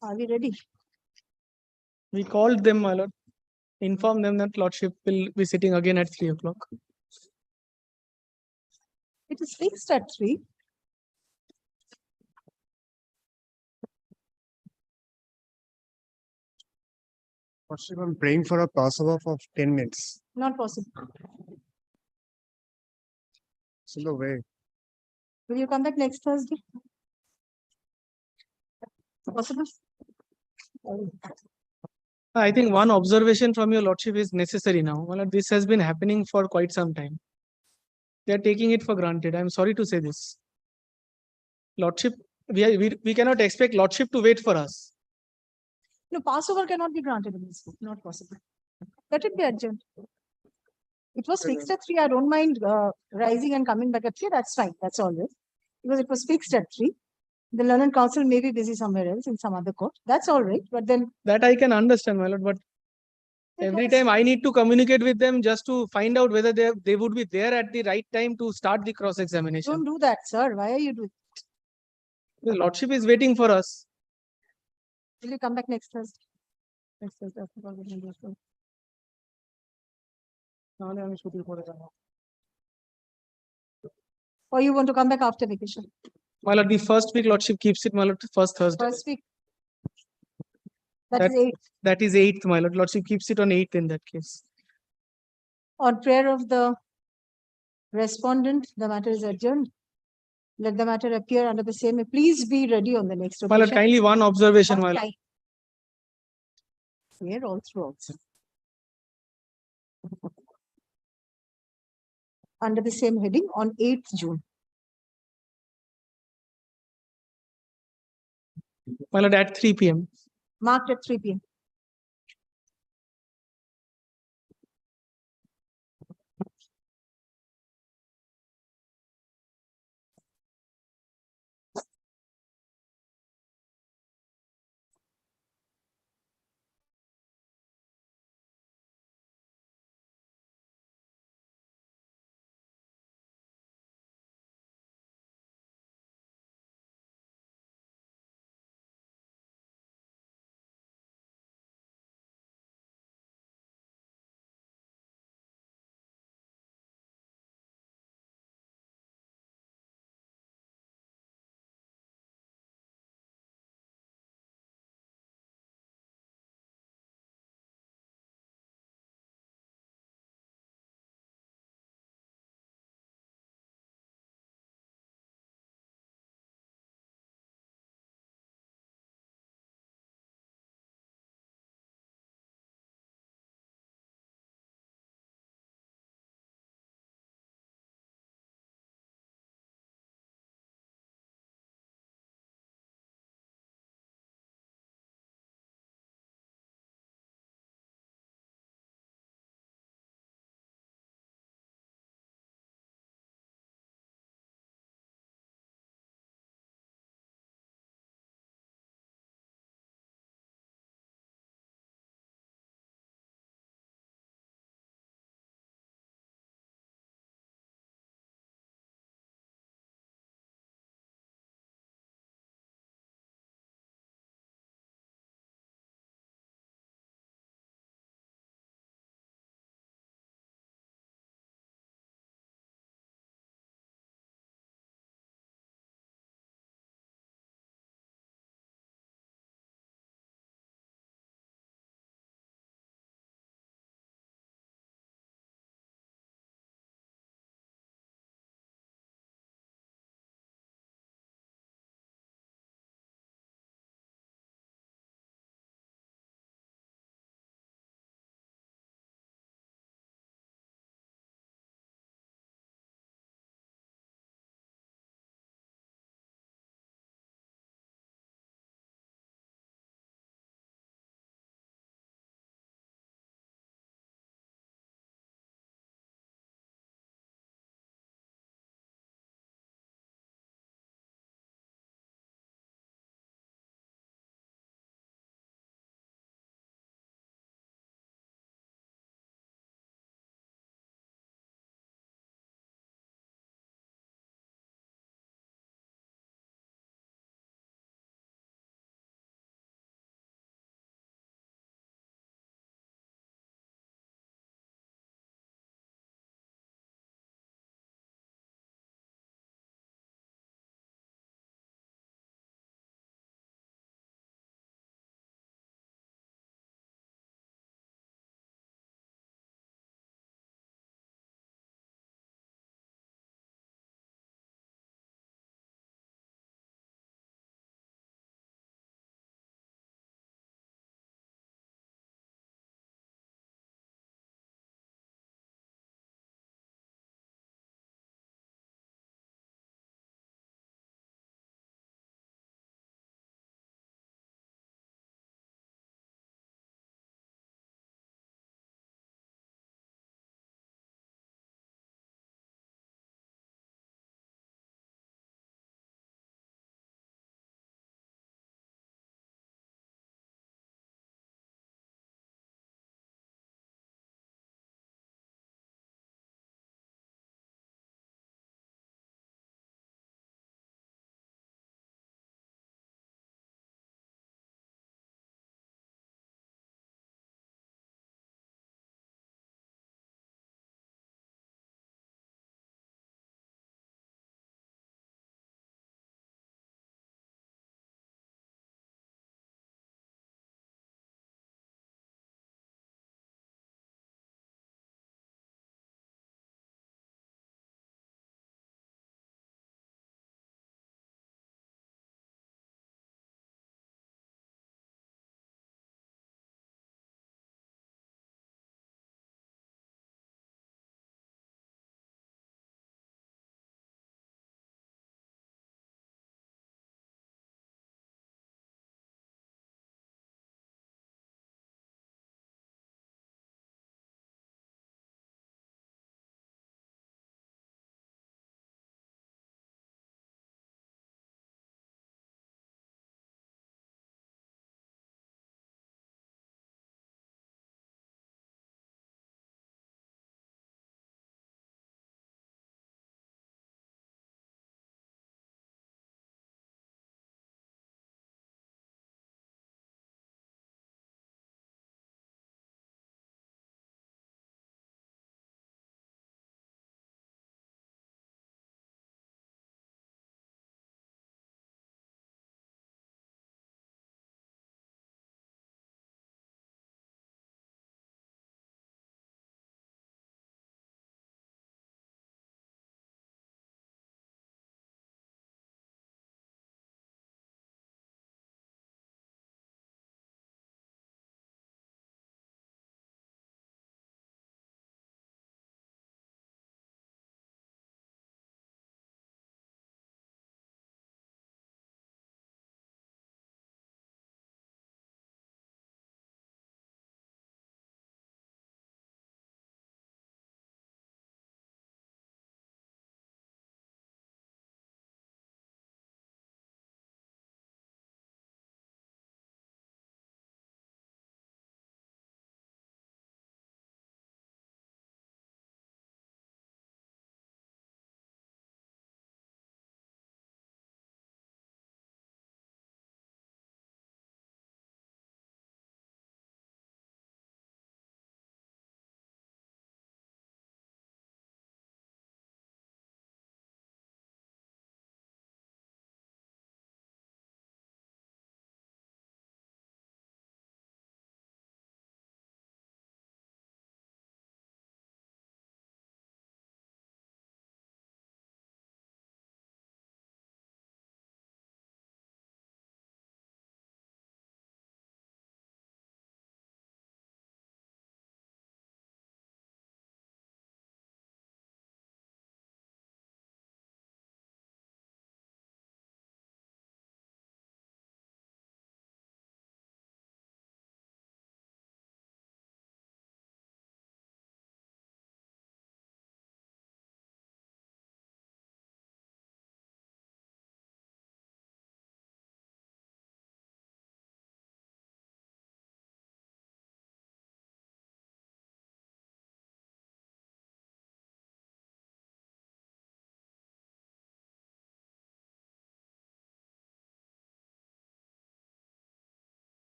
Are we ready? We called them, my lord. Informed them that lordship will be sitting again at 3 o'clock. It is fixed at 3. Lordship, I'm praying for a Passover of 10 minutes. Not possible. So no way. Will you come back next Thursday? Possible? I think one observation from your lordship is necessary now. My lord, this has been happening for quite some time. They are taking it for granted. I'm sorry to say this. Lordship, we cannot expect lordship to wait for us. No, Passover cannot be granted in this book. Not possible. Let it be adjourned. It was fixed at 3. I don't mind rising and coming back at 3. That's fine. That's all right. Because it was fixed at 3. The learned counsel may be busy somewhere else in some other court. That's all right. But then That I can understand, my lord, but every time I need to communicate with them just to find out whether they would be there at the right time to start the cross-examination. don't do that, sir. Why are you doing? The lordship is waiting for us. Will you come back next Thursday? Next Thursday, after convocation. নাহলে আমি ছুটি করে যাবো। Or you want to come back after vacation? My lord, the first week lordship keeps it, my lord, first Thursday. First week. That is 8th. That is 8th, my lord. Lordship keeps it on 8th in that case. On prayer of the respondent, the matter is adjourned. Let the matter appear under the same. Please be ready on the next My lord, occasion. kindly one observation, my lord. Here all through also. Under the same heading on 8th June. My lord, at 3 p.m. Marked at 3 p.m.